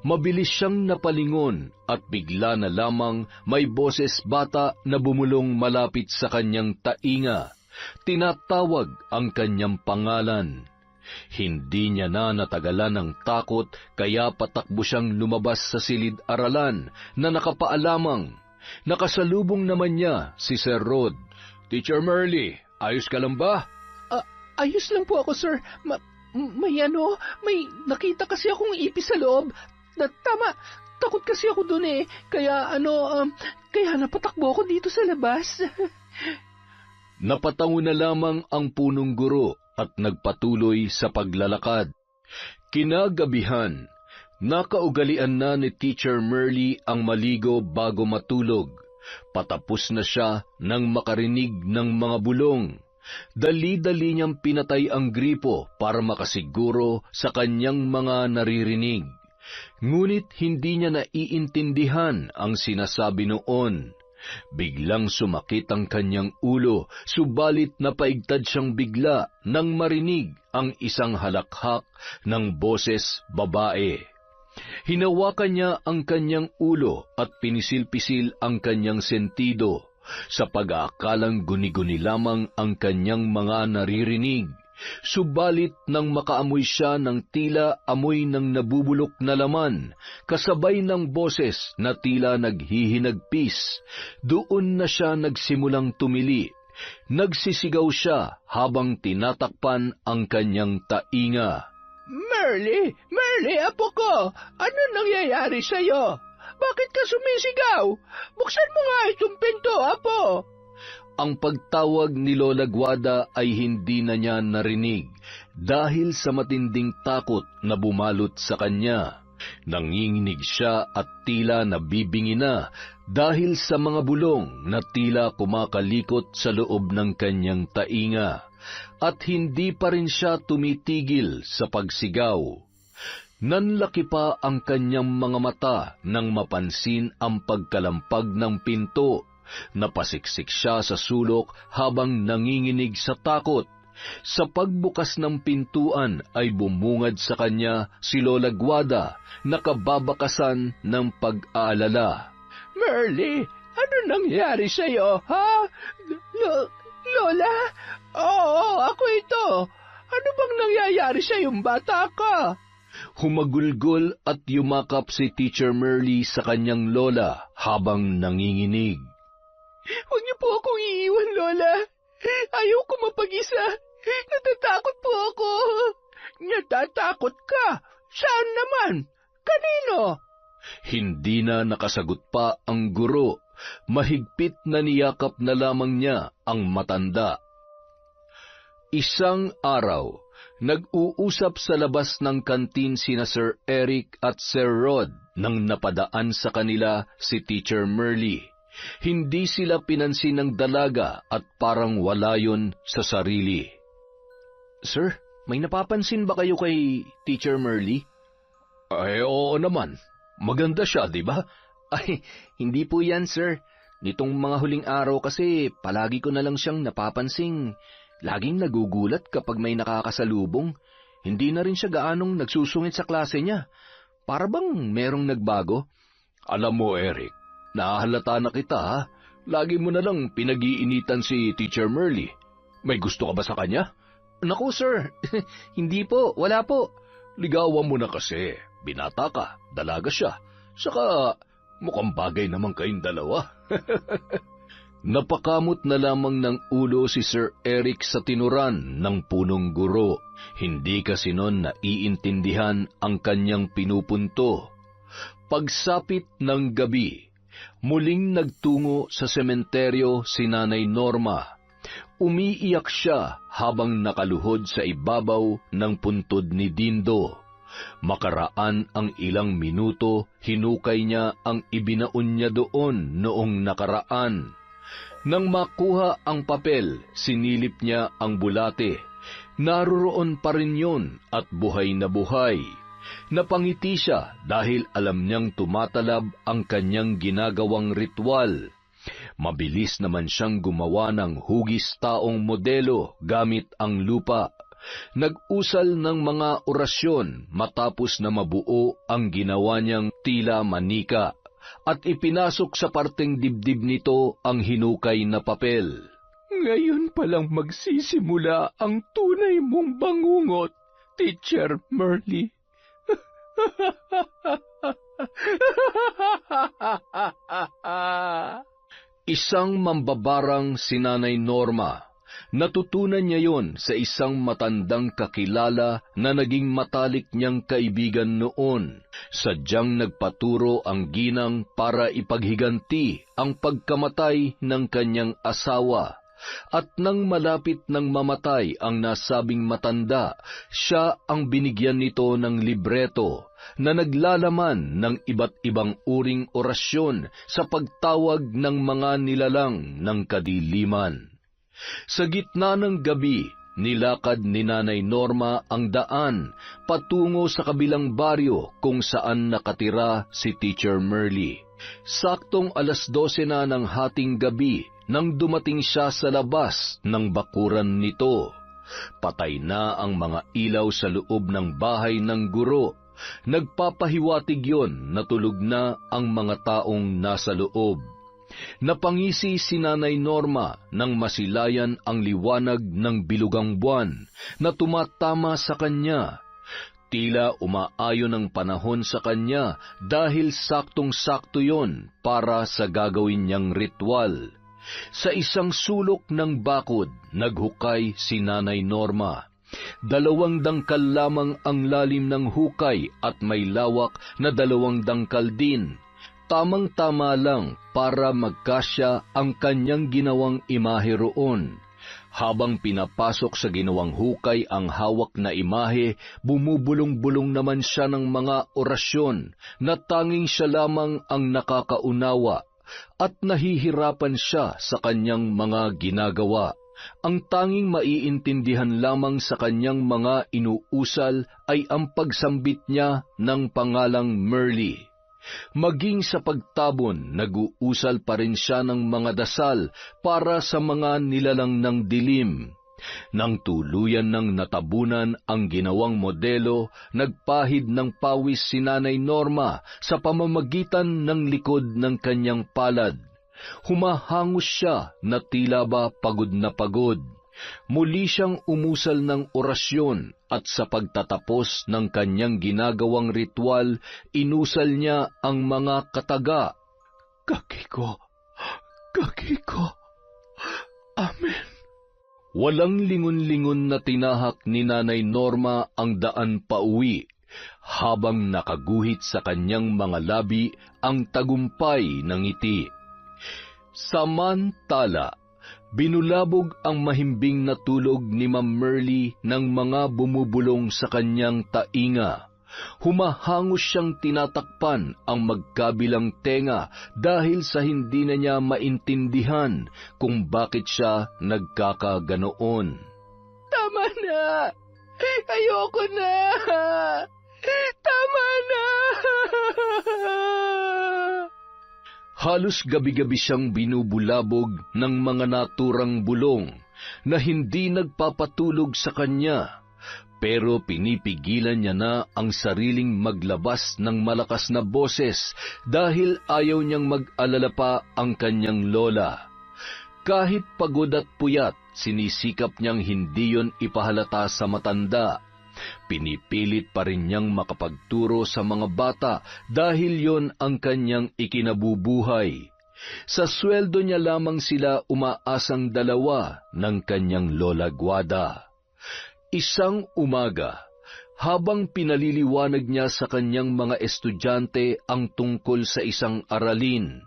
Mabilis siyang napalingon at bigla na lamang may boses bata na bumulong malapit sa kanyang tainga. Tinatawag ang kanyang pangalan. Hindi niya na natagalan ng takot kaya patakbo siyang lumabas sa silid-aralan na nakapaalamang. Nakasalubong naman niya si Sir Rod. Teacher Merly, ayos ka lang ba? Ayos lang po ako, sir. May nakita kasi akong ipis sa loob. Tama, takot kasi ako dun eh. Kaya napatakbo ako dito sa labas. Napatango na lamang ang punong guro at nagpatuloy sa paglalakad. Kinagabihan, nakaugalian na ni Teacher Merly ang maligo bago matulog. Patapos na siya nang makarinig ng mga bulong. Dali-dali niyang pinatay ang gripo para makasiguro sa kanyang mga naririnig. Ngunit hindi niya naiintindihan ang sinasabi noon. Biglang sumakit ang kanyang ulo, subalit napaigtad siyang bigla nang marinig ang isang halakhak ng boses babae. Hinawakan niya ang kanyang ulo at pinisil-pisil ang kanyang sentido. Sa pag-aakalang guni-guni lamang ang kanyang mga naririnig. Subalit nang makaamoy siya ng tila amoy ng nabubulok na laman, kasabay ng boses na tila naghihinagpis, doon na siya nagsimulang tumili. Nagsisigaw siya habang tinatakpan ang kanyang tainga. Merly, apo ko, ano nangyayari sa'yo? Bakit ka sumisigaw? Buksan mo nga itong pinto, apo. Ang pagtawag ni Lola Guada ay hindi na niya narinig dahil sa matinding takot na bumalot sa kanya. Nanginginig siya at tila nabibingi na dahil sa mga bulong na tila kumakalikot sa loob ng kanyang tainga. at hindi pa rin siya tumitigil sa pagsigaw. Nanlaki pa ang kanyang mga mata nang mapansin ang pagkalampag ng pinto. Napasiksik siya sa sulok habang nanginginig sa takot. Sa pagbukas ng pintuan ay bumungad sa kanya si Lola Guada, nakababakasan ng pag-aalala. Merly, ano nangyari sa'yo, ha? Lola? Oo, ako ito. Ano bang nangyayari sa'yong bata ka? Humagulgol at yumakap si Teacher Merly sa kanyang lola habang nanginginig. Huwag niyo po akong iiwan, Lola. Ayaw ko mapag-isa. Natatakot po ako. Natatakot ka? Saan naman? Kanino? Hindi na nakasagot pa ang guro. Mahigpit na niyakap na lamang niya ang matanda. Isang araw, nag-uusap sa labas ng kantin sina Sir Eric at Sir Rod nang napadaan sa kanila si Teacher Merly. Hindi sila pinansin ng dalaga at parang wala yun sa sarili. Sir, may napapansin ba kayo kay Teacher Merly? Ay, oo naman. Maganda siya, di ba? Ay, hindi po yan, sir. Nitong mga huling araw kasi palagi ko na lang siyang napapansing. Laging nagugulat kapag may nakakasalubong. Hindi na rin siya gaanong nagsusungit sa klase niya. Para bang merong nagbago? Alam mo, Eric, nahahalata na kita, ha? Lagi mo na lang pinag-iinitan si Teacher Merly. May gusto ka ba sa kanya? Naku, sir. Hindi po, wala po. Ligawan mo na kasi. Binata ka, dalaga siya. Saka, mukhang bagay naman kayong dalawa. Napakamot na lamang ng ulo si Sir Eric sa tinuran ng punong guro. Hindi kasi noon naiintindihan ang kanyang pinupunto. Pagsapit ng gabi, muling nagtungo sa sementeryo si Nanay Norma. Umiiyak siya habang nakaluhod sa ibabaw ng puntod ni Dindo. Makaraan ang ilang minuto, hinukay niya ang ibinaon niya doon noong nakaraan. Nang makuha ang papel, sinilip niya ang bulate. Naroroon pa rin yun at buhay na buhay. Napangiti siya dahil alam niyang tumatalab ang kanyang ginagawang ritual. Mabilis naman siyang gumawa ng hugis taong modelo gamit ang lupa. Nag-usal ng mga orasyon matapos na mabuo ang ginawa niyang tila manika at ipinasok sa parteng dibdib nito ang hinukay na papel. Ngayon palang magsisimula ang tunay mong bangungot, Teacher Merly. Isang mambabarang si Nanay Norma. Natutunan niya yon sa isang matandang kakilala na naging matalik niyang kaibigan noon. Sadyang nagpaturo ang ginang para ipaghiganti ang pagkamatay ng kanyang asawa. At nang malapit ng mamatay ang nasabing matanda, siya ang binigyan nito ng libreto na naglalaman ng iba't ibang uring orasyon sa pagtawag ng mga nilalang ng kadiliman. Sa gitna ng gabi, nilakad ni Nanay Norma ang daan patungo sa kabilang baryo kung saan nakatira si Teacher Merly. Saktong 12:00 na ng hating gabi nang dumating siya sa labas ng bakuran nito. Patay na ang mga ilaw sa loob ng bahay ng guro. Nagpapahiwatig yon na tulog na ang mga taong nasa loob. Napangisi si Nanay Norma nang masilayan ang liwanag ng bilugang buwan na tumatama sa kanya. Tila umaayon ang panahon sa kanya dahil saktong-sakto yon para sa gagawin niyang ritual. Sa isang sulok ng bakod, naghukay si Nanay Norma. 2 dangkal lamang ang lalim ng hukay at may lawak na 2 dangkal din. Tamang-tama lang para magkasya ang kanyang ginawang imahe roon. Habang pinapasok sa ginawang hukay ang hawak na imahe, bumubulong-bulong naman siya ng mga orasyon na tanging siya lamang ang nakakaunawa at nahihirapan siya sa kanyang mga ginagawa. Ang tanging maiintindihan lamang sa kanyang mga inuusal ay ang pagsambit niya ng pangalang Merli. Maging sa pagtabon, nag-uusal pa rin siya ng mga dasal para sa mga nilalang ng dilim. Nang tuluyan ng natabunan ang ginawang modelo, nagpahid ng pawis si Nanay Norma sa pamamagitan ng likod ng kanyang palad. Humahangos siya na tila ba pagod na pagod. Muli siyang umusal ng orasyon at sa pagtatapos ng kanyang ginagawang ritual, inusal niya ang mga kataga. Kakiko, Amen. Walang lingon-lingon na tinahak ni Nanay Norma ang daan pauwi, habang nakaguhit sa kanyang mga labi ang tagumpay ng ngiti. Samantala, binulabog ang mahimbing na tulog ni Ma'am Merli ng mga bumubulong sa kanyang tainga. Humahangos siyang tinatakpan ang magkabilang tenga dahil sa hindi na niya maintindihan kung bakit siya nagkakaganoon. Tama na! Ayoko na! Tama na! Halos gabi-gabi siyang binubulabog ng mga naturang bulong na hindi nagpapatulog sa kanya, pero pinipigilan niya na ang sariling maglabas ng malakas na boses dahil ayaw niyang mag-alala pa ang kanyang lola. Kahit pagod at puyat, sinisikap niyang hindi yon ipahalata sa matanda. Pinipilit pa rin niyang makapagturo sa mga bata dahil yon ang kanyang ikinabubuhay. Sa sweldo niya lamang sila umaasang dalawa ng kanyang Lola Guada. Isang umaga, habang pinaliliwanag niya sa kanyang mga estudyante ang tungkol sa isang aralin,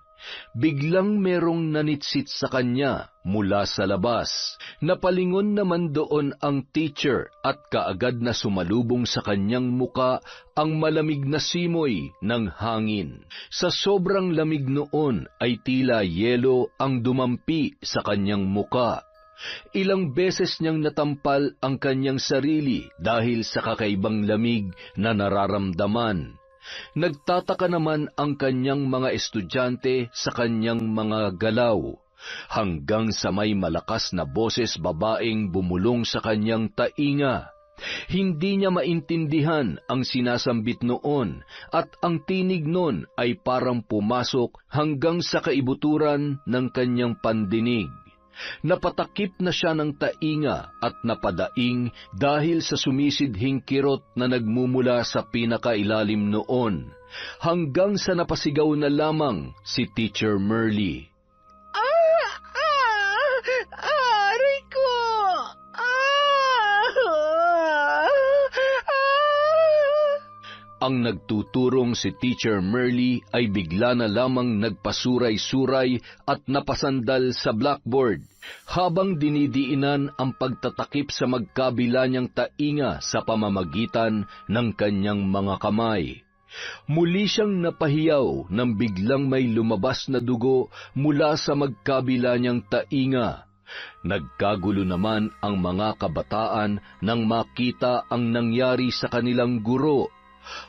biglang merong nanitsit sa kanya mula sa labas. Napalingon naman doon ang teacher at kaagad na sumalubong sa kanyang muka ang malamig na simoy ng hangin. Sa sobrang lamig noon ay tila yelo ang dumampi sa kanyang muka. Ilang beses niyang natampal ang kanyang sarili dahil sa kakaibang lamig na nararamdaman. Nagtataka naman ang kanyang mga estudyante sa kanyang mga galaw, hanggang sa may malakas na boses babaeng bumulong sa kanyang tainga. Hindi niya maintindihan ang sinasambit noon at ang tinig noon ay parang pumasok hanggang sa kaibuturan ng kanyang pandinig. Napatakip na siya ng tainga at napadaing dahil sa sumisidhing kirot na nagmumula sa pinakailalim noon, hanggang sa napasigaw na lamang si Teacher Merli. Aray ko! Ang nagtuturong si Teacher Merli ay bigla na lamang nagpasuray-suray at napasandal sa blackboard, habang dinidiinan ang pagtatakip sa magkabila niyang tainga sa pamamagitan ng kanyang mga kamay. Muli siyang napahiyaw nang biglang may lumabas na dugo mula sa magkabila niyang tainga. Nagkagulo naman ang mga kabataan nang makita ang nangyari sa kanilang guro.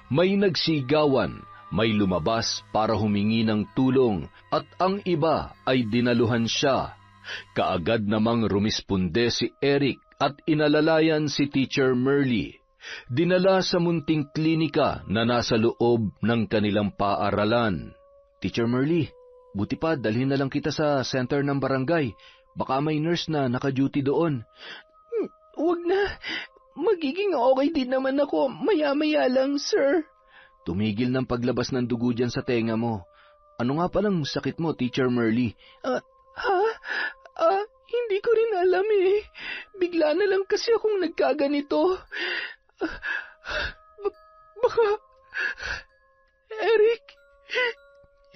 May nagsigawan, may lumabas para humingi ng tulong, at ang iba ay dinaluhan siya. Kaagad namang rumisponde si Eric at inalalayan si Teacher Merli. Dinala sa munting klinika na nasa loob ng kanilang paaralan. Teacher Merli, buti pa dalhin na lang kita sa center ng barangay. Baka may nurse na naka-duty doon. Huwag na. Magiging okay din naman ako maya-maya lang, sir. Tumigil ng paglabas ng dugo dyan sa tenga mo. Ano nga palang sakit mo, Teacher Merli? Hindi ko rin alam eh. Bigla na lang kasi akong nagkaganito. Baka... Eric,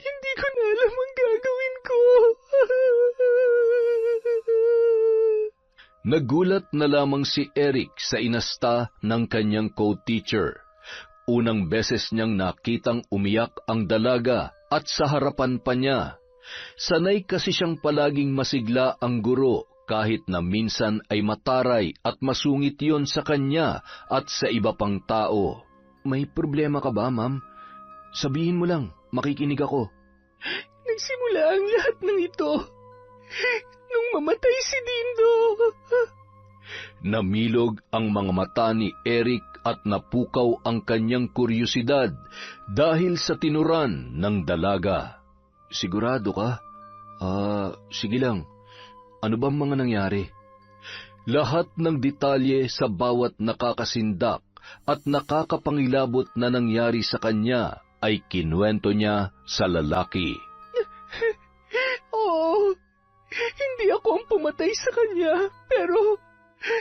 hindi ko na alam ang gagawin ko. Nagulat na lamang si Eric sa inasta ng kanyang co-teacher. Unang beses niyang nakitang umiyak ang dalaga at sa harapan pa niya. Sanay kasi siyang palaging masigla ang guro, kahit na minsan ay mataray at masungit yon sa kanya at sa iba pang tao. May problema ka ba, ma'am? Sabihin mo lang, makikinig ako. Nagsimula ang lahat ng ito nung mamatay si Dindo. Namilog ang mga mata ni Eric at napukaw ang kanyang kuryosidad dahil sa tinuran ng dalaga. Sigurado ka? Sige lang. Ano bang mga nangyari? Lahat ng detalye sa bawat nakakasindak at nakakapangilabot na nangyari sa kanya ay kinuwento niya sa lalaki. Oo, hindi ako ang pumatay sa kanya, pero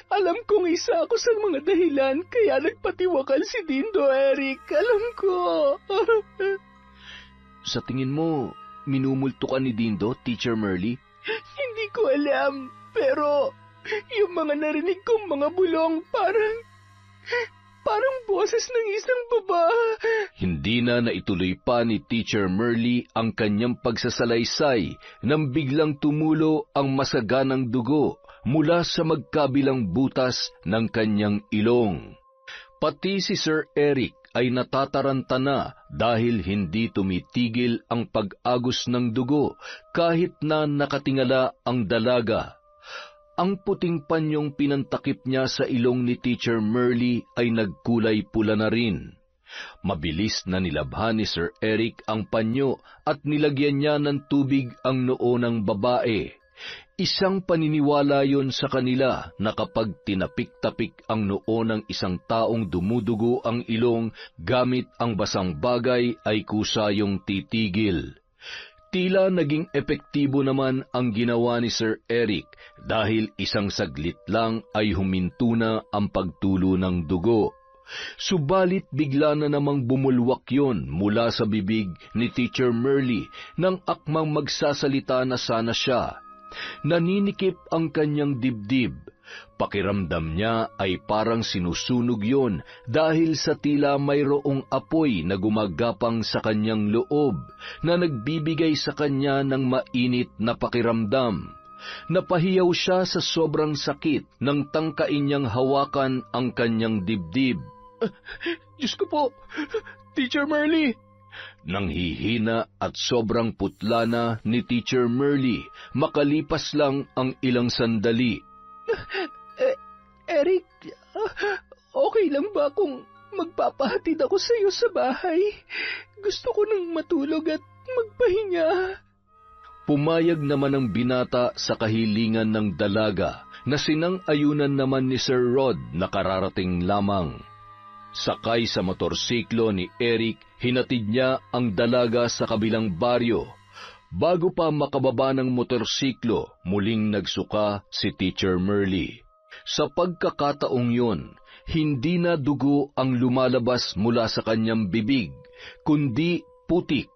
alam kong isa ako sa mga dahilan kaya nagpatiwakal si Dindo, Eric. Alam ko. Sa tingin mo, minumulto ka ni Dindo, Teacher Merly? Hindi ko alam, pero yung mga narinig kong mga bulong parang boses ng isang babae. Hindi na naituloy pa ni Teacher Merly ang kanyang pagsasalaysay nang biglang tumulo ang masaganang dugo mula sa magkabilang butas ng kanyang ilong. Pati si Sir Eric ay natataranta na dahil hindi tumitigil ang pag-agos ng dugo kahit na nakatingala ang dalaga. Ang puting panyong pinantakip niya sa ilong ni Teacher Merly ay nagkulay pula na rin. Mabilis na nilabhan ni Sir Eric ang panyo at nilagyan niya ng tubig ang noo ng babae. Isang paniniwala yon sa kanila na kapag tinapik-tapik ang noo ng isang taong dumudugo ang ilong gamit ang basang bagay ay kusayong titigil. Tila naging epektibo naman ang ginawa ni Sir Eric dahil isang saglit lang ay huminto na ang pagtulo ng dugo. Subalit bigla na namang bumulwak yon mula sa bibig ni Teacher Merly nang akmang magsasalita na sana siya. Naninikip ang kanyang dibdib. Pakiramdam niya ay parang sinusunog yon dahil sa tila mayroong apoy na gumagapang sa kanyang loob na nagbibigay sa kanya ng mainit na pakiramdam. Napahiyaw siya sa sobrang sakit nang tangkain niyang hawakan ang kanyang dibdib. Diyos ko po, Teacher Merly! Nang hihina at sobrang putla na ni Teacher Merly, makalipas lang ang ilang sandali. Eric, okay lang ba kung magpapahatid ako sa iyo sa bahay? Gusto ko nang matulog at magpahinga. Pumayag naman ang binata sa kahilingan ng dalaga na sinang-ayunan naman ni Sir Rod na kararating lamang. Sakay sa motorsiklo ni Eric, hinatid niya ang dalaga sa kabilang baryo. Bago pa makababa ng motorsiklo, muling nagsuka si Teacher Merly. Sa pagkakataong yun, hindi na dugo ang lumalabas mula sa kanyang bibig, kundi putik.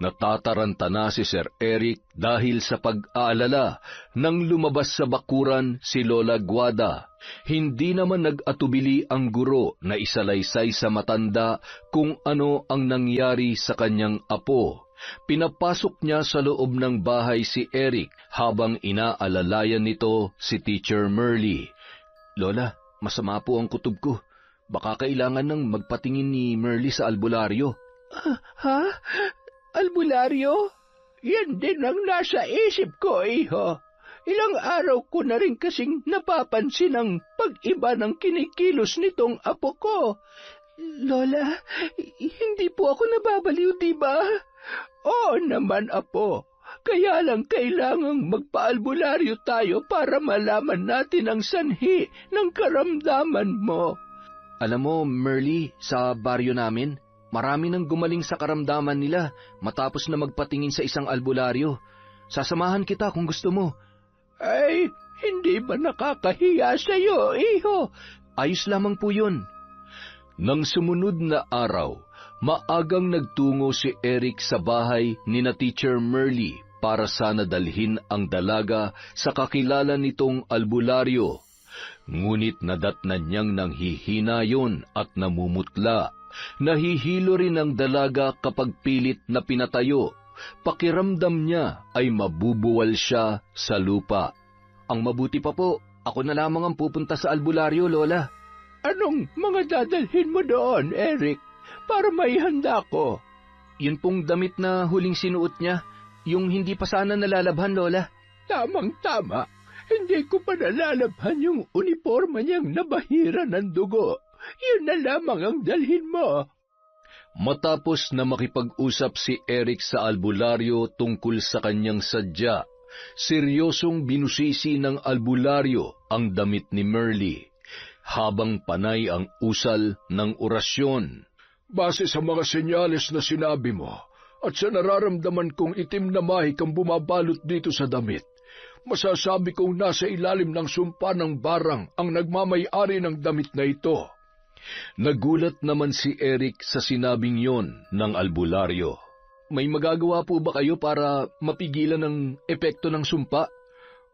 Natataranta na si Sir Eric dahil sa pag-aalala nang lumabas sa bakuran si Lola Guada. Hindi naman nag-atubili ang guro na isalaysay sa matanda kung ano ang nangyari sa kanyang apo. Pinapasok niya sa loob ng bahay si Eric habang inaalalayan nito si Teacher Merly. Lola, masama po ang kutob ko. Baka kailangan nang magpatingin ni Merly sa albularyo. Ha? Albularyo? Yan din ang nasa isip ko, iho. Ilang araw ko na rin kasing napapansin ang pag-iba ng kinikilos nitong apo ko. Lola, hindi po ako nababaliw, di ba? Oo naman, apo. Kaya lang kailangang magpa-albularyo tayo para malaman natin ang sanhi ng karamdaman mo. Alam mo, Merly, sa baryo namin, marami nang gumaling sa karamdaman nila matapos na magpatingin sa isang albularyo. Sasamahan kita kung gusto mo. Ay, hindi ba nakakahiya sa'yo, iho? Ayos lamang po yun. Nang sumunod na araw, maagang nagtungo si Eric sa bahay ni na Teacher Merly para sana dalhin ang dalaga sa kakilala nitong albularyo. Ngunit nadatnan niyang nanghihina yon at namumutla. Nahihilo rin ang dalaga kapag pilit na pinatayo. Pakiramdam niya ay mabubuwal siya sa lupa. Ang mabuti pa po, ako na lamang ang pupunta sa albularyo, Lola. Anong mga dadalhin mo doon, Eric, para maihanda ko? Yun pong damit na huling sinuot niya, yung hindi pa sana nalalabhan, Lola. Tamang-tama. Hindi ko pa nalalabhan yung uniforma niyang nabahira ng dugo. Yun na lamang ang dalhin mo. Matapos na makipag-usap si Eric sa albularyo tungkol sa kanyang sadya, seryosong binusisi ng albularyo ang damit ni Merle, habang panay ang usal ng orasyon. Base sa mga senyales na sinabi mo, at sa nararamdaman kong itim na mahik ang bumabalot dito sa damit, masasabi kong nasa ilalim ng sumpa ng barang ang nagmamay-ari ng damit na ito. Nagulat naman si Eric sa sinabing yon ng albularyo. May magagawa po ba kayo para mapigilan ang epekto ng sumpa?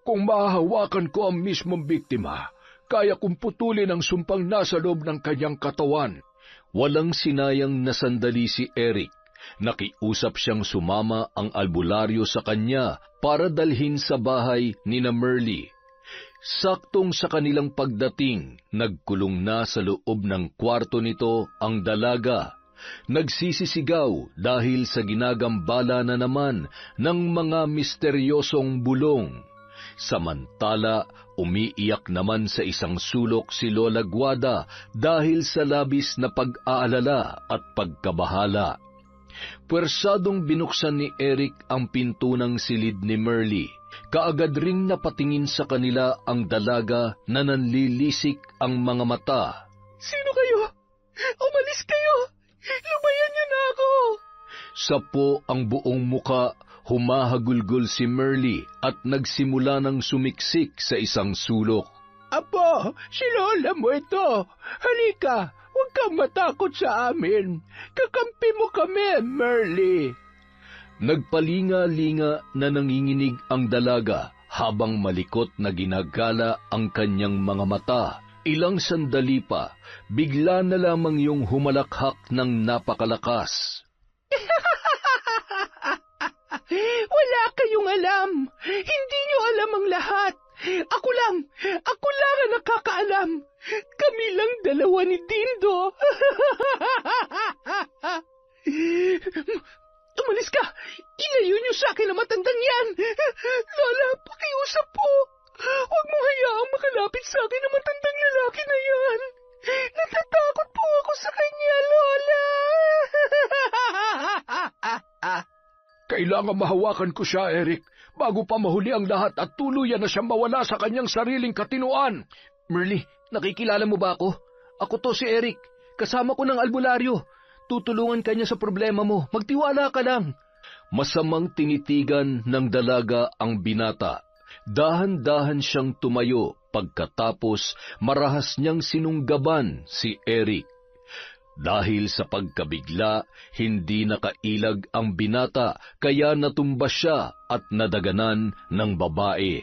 Kung mahahawakan ko ang mismong biktima, kaya kong putulin ang sumpang nasa loob ng kanyang katawan. Walang sinayang na sandali si Eric. Nakiusap siyang sumama ang albularyo sa kanya para dalhin sa bahay ni na Merle. Saktong sa kanilang pagdating, nagkulong na sa loob ng kwarto nito ang dalaga. Nagsisisigaw dahil sa ginagambala na naman ng mga misteryosong bulong. Samantala, umiiyak naman sa isang sulok si Lola Guada dahil sa labis na pag-aalala at pagkabahala. Puwersadong binuksan ni Eric ang pinto ng silid ni Merle. Kaagad ring napatingin sa kanila ang dalaga na nanlilisik ang mga mata. Sino kayo? Umalis kayo! Lubayan niyo na ako! Sapo ang buong muka, humahagulgol si Merle at nagsimula ng sumiksik sa isang sulok. Apo, si Lola mo ito. Halika, huwag kang matakot sa amin. Kakampi mo kami, Merle. Nagpalinga-linga na nanginginig ang dalaga habang malikot na ginagala ang kanyang mga mata. Ilang sandali pa, bigla na lamang yung humalakhak ng napakalakas. Wala kayong alam. Hindi nyo alam ang lahat. Ako lang ang nakakaalam. Kami lang dalawa ni Dindo. Umalis ka! Ilayo niyo sa akin ang matandang yan! Lola, pakiusap po! Huwag mo hayaang makalapit sa akin ang matandang lalaki na yan! Natatakot po ako sa kanya, Lola! Kailangan mahawakan ko siya, Eric, bago pa mahuli ang lahat at tuluyan na siyang mawala sa kanyang sariling katinuan. Merle, nakikilala mo ba ako? Ako to si Eric. Kasama ko ng albularyo. Tutulungan ka niya sa problema mo. Magtiwala ka lang. Masamang tinitigan ng dalaga ang binata. Dahan-dahan siyang tumayo pagkatapos marahas niyang sinunggaban si Eric. Dahil sa pagkabigla, hindi nakailag ang binata kaya natumba siya at nadaganan ng babae.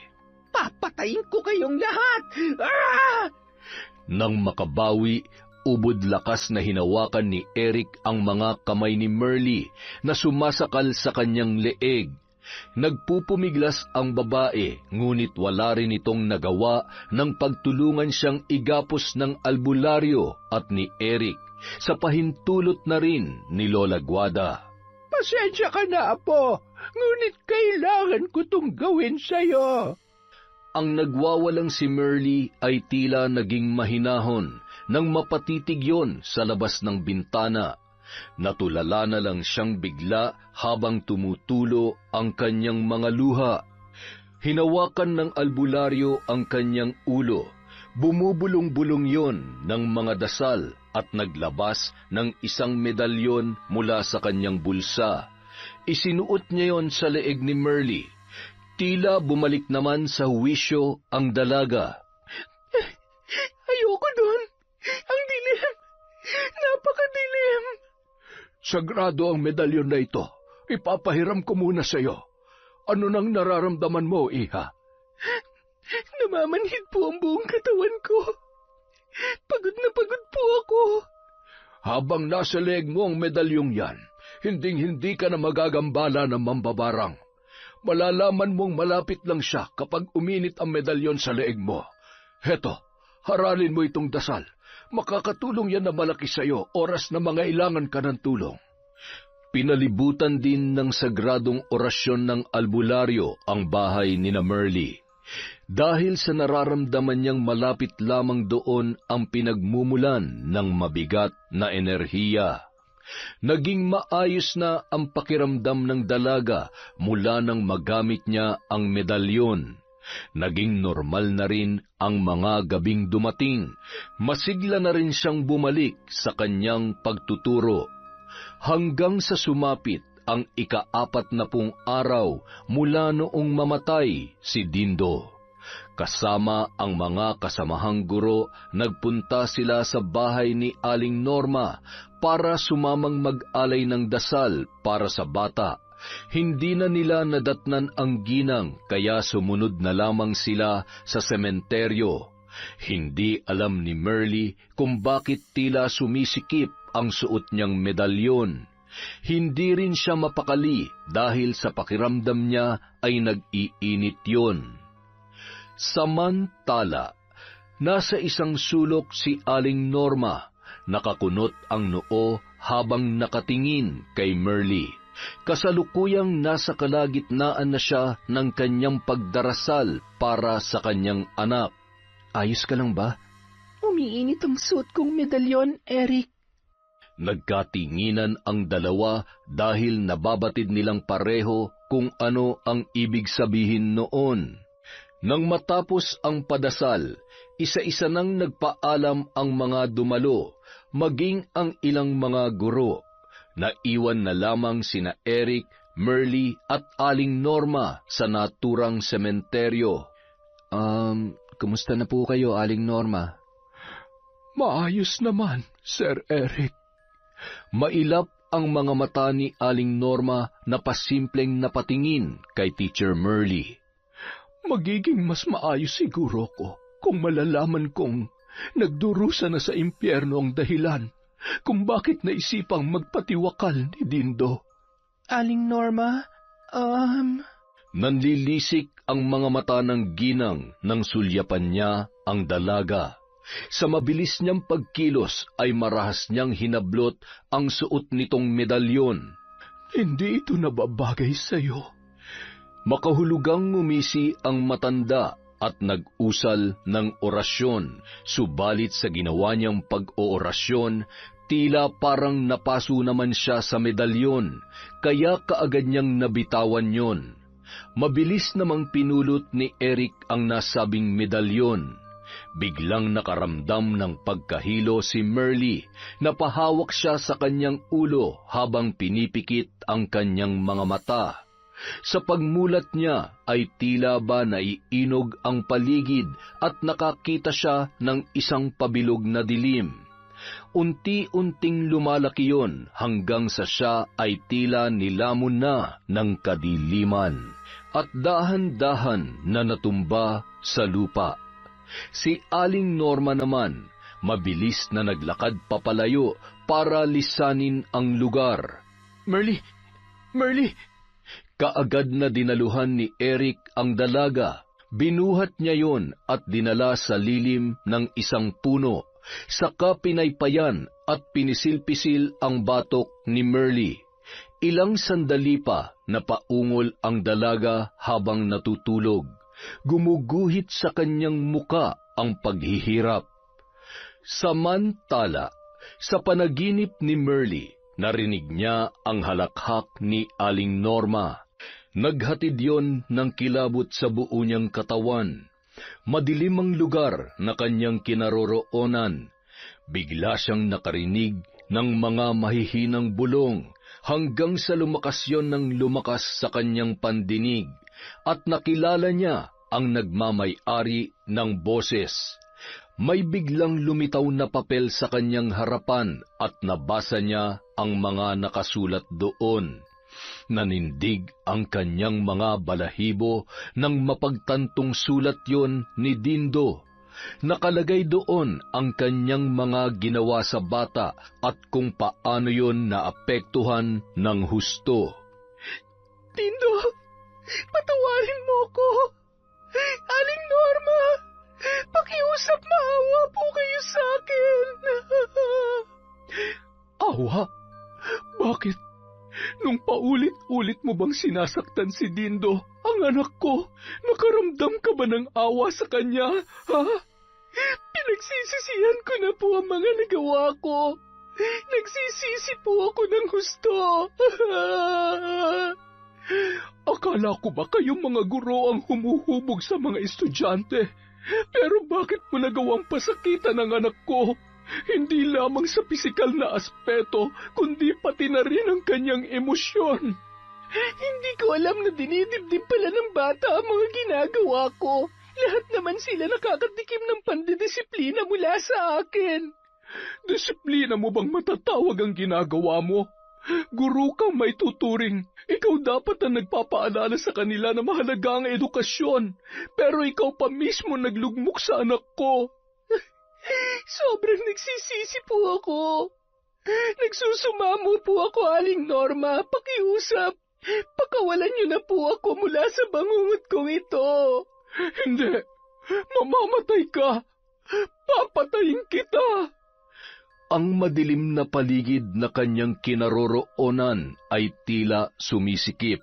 Papatayin ko kayong lahat! Ah! Nang makabawi, ubod lakas na hinawakan ni Eric ang mga kamay ni Merle na sumasakal sa kanyang leeg. Nagpupumiglas ang babae, ngunit wala rin itong nagawa nang pagtulungan siyang igapos ng albularyo at ni Eric sa pahintulot na rin ni Lola Guada. Pasensya ka na, Apo, ngunit kailangan ko itong gawin sa'yo. Ang nagwawalang si Merle ay tila naging mahinahon nang mapatitig yon sa labas ng bintana. Natulala na lang siyang bigla habang tumutulo ang kanyang mga luha. Hinawakan ng albularyo ang kanyang ulo. Bumubulong-bulong yon ng mga dasal at naglabas ng isang medalyon mula sa kanyang bulsa. Isinuot niya yon sa leeg ni Merle. Tila bumalik naman sa huwisyo ang dalaga. Ayoko doon. Ang dilim. Napakadilim. Sagrado ang medalyon na ito. Ipapahiram ko muna sa iyo. Ano nang nararamdaman mo, Iha? Namamanhid po ang buong katawan ko. Pagod na pagod po ako. Habang nasa leeg mo ang medalyong yan, hinding-hindi ka na magagambala ng mambabarang. Malalaman mong malapit lang siya kapag uminit ang medalyon sa leeg mo. Heto, haralin mo itong dasal. Makakatulong yan na malaki sa iyo oras na mangailangan ka ng tulong. Pinalibutan din ng sagradong orasyon ng albularyo ang bahay ni Merly. Dahil sa nararamdaman niyang malapit lamang doon ang pinagmumulan ng mabigat na enerhiya. Naging maayos na ang pakiramdam ng dalaga mula nang magamit niya ang medalyon. Naging normal na rin ang mga gabing dumating. Masigla na rin siyang bumalik sa kanyang pagtuturo. Hanggang sa sumapit ang ika-40 araw mula noong mamatay si Dindo. Kasama ang mga kasamahang guro, nagpunta sila sa bahay ni Aling Norma para sumamang mag-alay ng dasal para sa bata. Hindi na nila nadatnan ang ginang kaya sumunod na lamang sila sa sementeryo. Hindi alam ni Merly kung bakit tila sumisikip ang suot niyang medalyon. Hindi rin siya mapakali dahil sa pakiramdam niya ay nag-iinit yon. Samantala, nasa isang sulok si Aling Norma, nakakunot ang noo habang nakatingin kay Merly. Kasalukuyang nasa kalagitnaan na siya ng kanyang pagdarasal para sa kanyang anak. Ayos ka lang ba? Umiinit ang suot kong medalyon, Eric. Nagkatinginan ang dalawa dahil nababatid nilang pareho kung ano ang ibig sabihin noon. Nang matapos ang padasal, isa-isa nang nagpaalam ang mga dumalo, maging ang ilang mga guro. Naiwan na lamang sina Eric, Merly at Aling Norma sa naturang sementeryo. Kumusta na po kayo, Aling Norma? Maayos naman, Sir Eric. Mailap ang mga mata ni Aling Norma na pasimpleng napatingin kay Teacher Merly. Magiging mas maayos siguro ko kung malalaman kong nagdurusa na sa impyerno ang dahilan kung bakit naisipang magpatiwakal ni Dindo. Aling Norma, Nanlilisik ang mga mata ng ginang nang sulyapan niya ang dalaga. Sa mabilis niyang pagkilos ay marahas niyang hinablot ang suot nitong medalyon. Hindi ito nababagay sa iyo. Makahulugang ngumisi ang matanda at nag-usal ng orasyon, subalit sa ginawa niyang pag-oorasyon, tila parang napaso naman siya sa medalyon, kaya kaagad niyang nabitawan yon. Mabilis namang pinulot ni Eric ang nasabing medalyon. Biglang nakaramdam ng pagkahilo si Merly, napahawak siya sa kanyang ulo habang pinipikit ang kanyang mga mata. Sa pagmulat niya ay tila ba naiinog ang paligid at nakakita siya ng isang pabilog na dilim. Unti-unting lumalaki yon hanggang sa siya ay tila nilamon na ng kadiliman at dahan-dahan na natumba sa lupa. Si Aling Norma naman, mabilis na naglakad papalayo para lisanin ang lugar. Merly! Kaagad na dinaluhan ni Eric ang dalaga. Binuhat niya yon at dinala sa lilim ng isang puno. Saka pinaypayan at pinisil-pisil ang batok ni Merly. Ilang sandali pa napaungol ang dalaga habang natutulog. Gumuguhit sa kanyang muka ang paghihirap. Samantala, sa panaginip ni Merly, narinig niya ang halakhak ni Aling Norma. Naghatid yon ng kilabot sa buo niyang katawan. Madilim ang lugar na kanyang kinaroroonan. Bigla siyang nakarinig ng mga mahihinang bulong hanggang sa lumakas yon ng lumakas sa kanyang pandinig at nakilala niya ang nagmamay-ari ng boses. May biglang lumitaw na papel sa kanyang harapan at nabasa niya ang mga nakasulat doon. Nanindig ang kanyang mga balahibo nang mapagtantong sulat yon ni Dindo. Nakalagay doon ang kanyang mga ginawa sa bata at kung paano yon naapektuhan ng husto. Dindo! Patawarin mo ko. Aling Norma, pakiusap, maawa po kayo sa akin. Awa? Bakit? Nung paulit-ulit mo bang sinasaktan si Dindo, ang anak ko, nakaramdam ka ba ng awa sa kanya, ha? Pinagsisisihan ko na po ang mga nagawa ko. Nagsisisi po ako ng husto. Akala ko ba kayong mga guro ang humuhubog sa mga estudyante? Pero bakit mo nagawang pasakitan ng anak ko? Hindi lamang sa pisikal na aspeto, kundi pati na rin ang kanyang emosyon. Hindi ko alam na dinidibdib pala ng bata ang mga ginagawa ko. Lahat naman sila nakakatikim ng pandidisiplina mula sa akin. Disiplina mo bang matatawag ang ginagawa mo? Guro kang may tuturing. Ikaw dapat ang nagpapaalala sa kanila na mahalaga ang edukasyon. Pero ikaw pa mismo naglugmok sa anak ko. Sobrang nagsisisi po ako. Nagsusumamo po ako, Aling Norma. Pakiusap. Pakawalan niyo na po ako mula sa bangungot kong ito. Hindi. Mamamatay ka. Papatayin kita. Ang madilim na paligid na kanyang kinaroroonan ay tila sumisikip.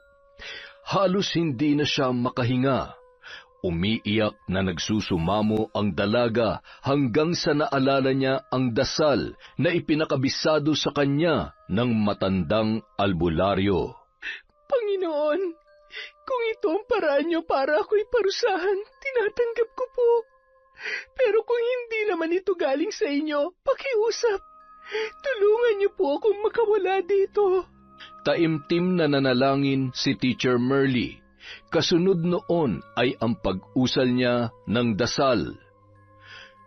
Halos hindi na siya makahinga. Umiiyak na nagsusumamo ang dalaga hanggang sa naalala niya ang dasal na ipinakabisado sa kanya ng matandang albularyo. Panginoon, kung ito ang paraan niyo para ako'y parusahan, tinatanggap ko po. Pero kung hindi naman ito galing sa inyo, pakiusap. Tulungan niyo po akong makawala dito. Taimtim na nanalangin si Teacher Merly. Kasunod noon ay ang pag-usal niya ng dasal.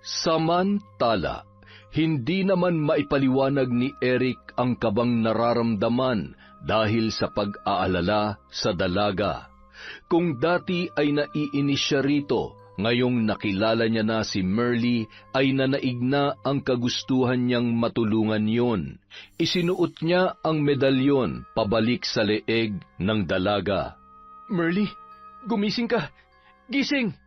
Samantala, hindi naman maipaliwanag ni Eric ang kabang nararamdaman dahil sa pag-aalala sa dalaga. Kung dati ay naiinis siya rito, ngayong nakilala niya na si Merly ay nanaig na ang kagustuhan niyang matulungan yon. Isinuot niya ang medalyon pabalik sa leeg ng dalaga. Merly, gumising ka. Gising!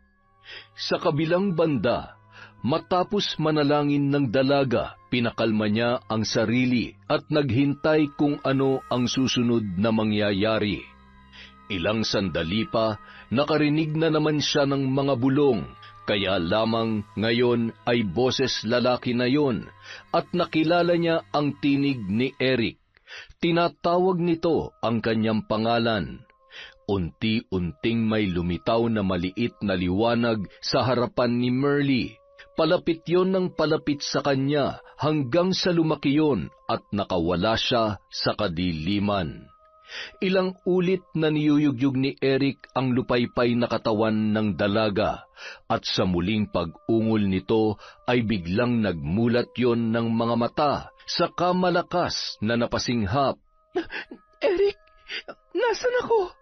Sa kabilang banda, matapos manalangin ng dalaga, pinakalma niya ang sarili at naghintay kung ano ang susunod na mangyayari. Ilang sandali pa, nakarinig na naman siya ng mga bulong, kaya lamang ngayon ay boses lalaki na yon at nakilala niya ang tinig ni Eric. Tinatawag nito ang kanyang pangalan. Unti-unting may lumitaw na maliit na liwanag sa harapan ni Merly. Palapit yon ng palapit sa kanya hanggang sa lumaki yon at nakawala siya sa kadiliman. Ilang ulit na niyuyugyug ni Eric ang lupaypay na katawan ng dalaga at sa muling pag-ungol nito ay biglang nagmulat yon ng mga mata sa kamalakas na napasinghap. Eric, nasan ako?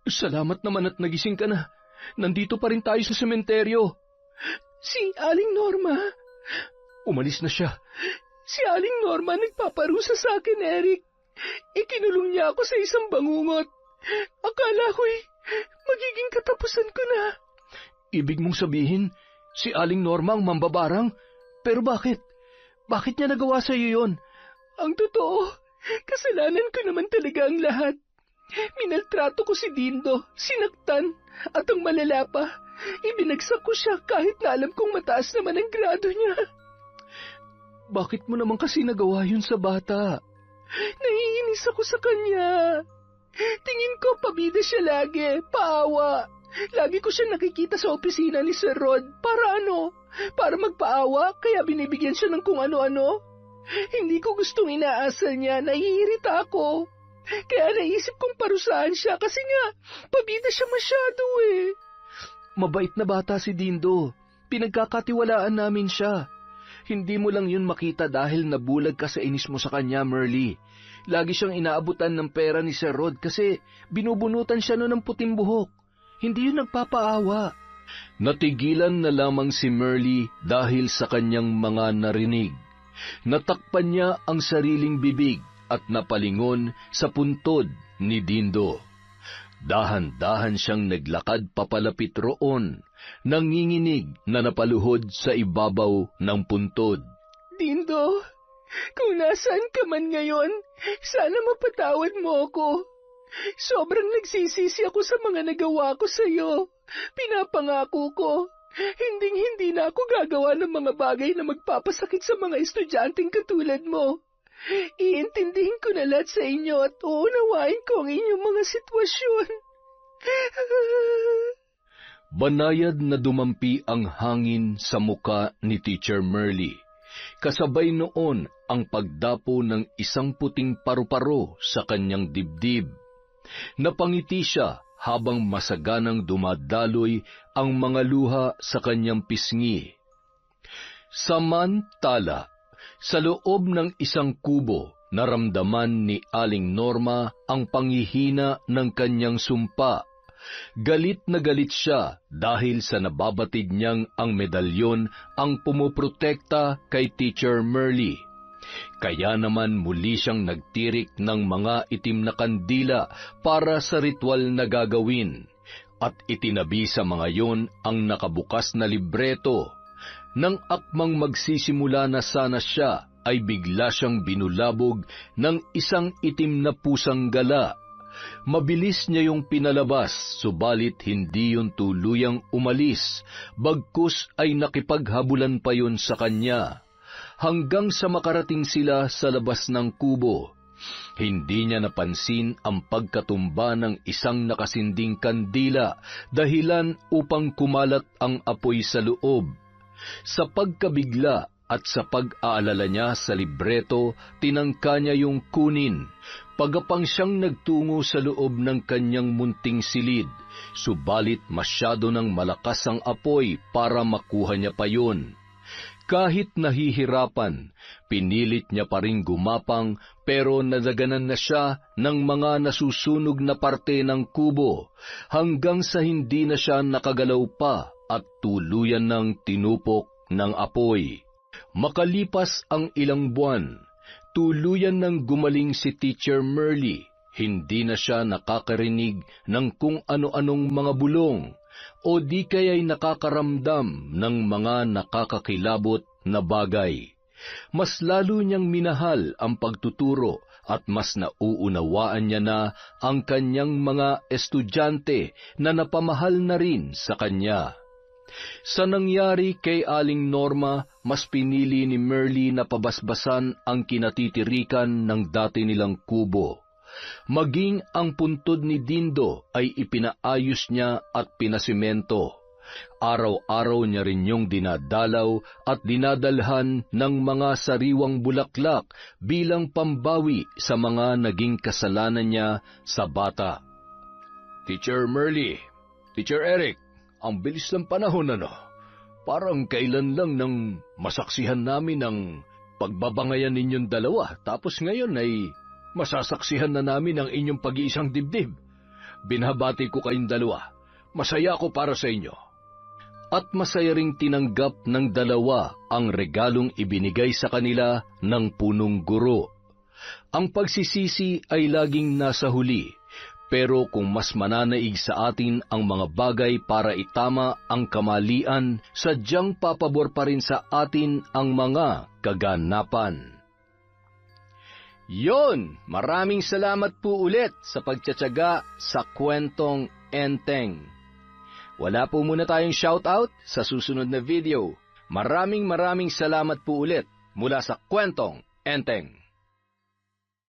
Salamat naman at nagising ka na. Nandito pa rin tayo sa sementeryo. Si Aling Norma? Umalis na siya. Si Aling Norma nagpaparusa sa akin, Eric. Ikinulong niya ako sa isang bangungot. Akala ko'y magiging katapusan ko na. Ibig mong sabihin, si Aling Norma ang mambabarang? Pero bakit? Bakit niya nagawa sa iyo yon? Ang totoo, kasalanan ko naman talaga ang lahat. Minaltrato ko si Dindo, sinaktan, at ang malala pa, ibinagsak ko siya kahit na alam kong mataas naman ang grado niya. Bakit mo naman kasi nagawa yun sa bata? Naiinis ako sa kanya. Tingin ko pabida siya lagi, paawa. Lagi ko siya nakikita sa opisina ni Sir Rod. Para ano? Para magpaawa, kaya binibigyan siya ng kung ano-ano? Hindi ko gustong inaasal niya, naiirita ako. Kaya naisip kong parusahan siya kasi nga, pabida siya masyado eh. Mabait na bata si Dindo. Pinagkakatiwalaan namin siya. Hindi mo lang yun makita dahil nabulag ka sa inis mo sa kanya, Merly. Lagi siyang inaabutan ng pera ni Sir Rod kasi binubunutan siya noon ng puting buhok. Hindi yun nagpapaawa. Natigilan na lamang si Merly dahil sa kanyang mga narinig. Natakpan niya ang sariling bibig at napalingon sa puntod ni Dindo. Dahan-dahan siyang naglakad papalapit roon, nanginginig na napaluhod sa ibabaw ng puntod. Dindo, kung nasaan ka man ngayon, sana mapatawad mo ako. Sobrang nagsisisi ako sa mga nagawa ko sa iyo. Pinapangako ko, hindi na ako gagawa ng mga bagay na magpapasakit sa mga estudyanteng katulad mo. Iintindihin ko na lahat sa inyo at uunawain ko ang inyong mga sitwasyon. Banayad na dumampi ang hangin sa muka ni Teacher Merly. Kasabay noon ang pagdapo ng isang puting paru-paro sa kanyang dibdib. Napangiti siya habang masaganang dumadaloy ang mga luha sa kanyang pisngi. Samantala, sa loob ng isang kubo, naramdaman ni Aling Norma ang panghihina ng kanyang sumpa. Galit na galit siya dahil sa nababatid niyang ang medalyon ang pumuprotekta kay Teacher Merly. Kaya naman muli siyang nagtirik ng mga itim na kandila para sa ritual na gagawin, at itinabi sa mga yon ang nakabukas na libreto. Nang akmang magsisimula na sana siya, ay bigla siyang binulabog ng isang itim na pusang gala. Mabilis niya yung pinalabas, subalit hindi yun tuluyang umalis, bagkus ay nakipaghabulan pa yun sa kanya. Hanggang sa makarating sila sa labas ng kubo, hindi niya napansin ang pagkatumba ng isang nakasinding kandila, dahilan upang kumalat ang apoy sa loob. Sa pagkabigla at sa pag-aalala niya sa libreto, tinangka niya yung kunin. Pagapang siyang nagtungo sa loob ng kanyang munting silid, subalit masyado ng malakas ang apoy para makuha niya pa yun. Kahit nahihirapan, pinilit niya pa rin gumapang, pero nadaganan na siya ng mga nasusunog na parte ng kubo, hanggang sa hindi na siya nakagalaw pa at tuluyan ng tinupok ng apoy. Makalipas ang ilang buwan, tuluyan ng gumaling si Teacher Merly. Hindi na siya nakakarinig ng kung ano-anong mga bulong, o di kaya'y nakakaramdam ng mga nakakakilabot na bagay. Mas lalo niyang minahal ang pagtuturo at mas nauunawaan niya na ang kanyang mga estudyante na napamahal na rin sa kanya. Sa nangyari kay Aling Norma, mas pinili ni Merly na pabasbasan ang kinatitirikan ng dati nilang kubo. Maging ang puntod ni Dindo ay ipinaayos niya at pinasimento. Araw-araw niya rin yung dinadalaw at dinadalhan ng mga sariwang bulaklak bilang pambawi sa mga naging kasalanan niya sa bata. Teacher Merly, Teacher Eric, ang bilis ng panahon Parang kailan lang nang masaksihan namin ang pagbabangayan ninyong dalawa, tapos ngayon ay masasaksihan na namin ang inyong pag-iisang dibdib. Binabati ko kayong dalawa. Masaya ako para sa inyo. At masaya ring tinanggap ng dalawa ang regalong ibinigay sa kanila ng punong guro. Ang pagsisisi ay laging nasa huli, pero kung mas mananaig sa atin ang mga bagay para itama ang kamalian, sadyang papabor pa rin sa atin ang mga kaganapan. Yon, maraming salamat po ulit sa pagtsatsaga sa Kwentong Enteng. Wala po muna tayong shoutout sa susunod na video. Maraming salamat po ulit mula sa Kwentong Enteng.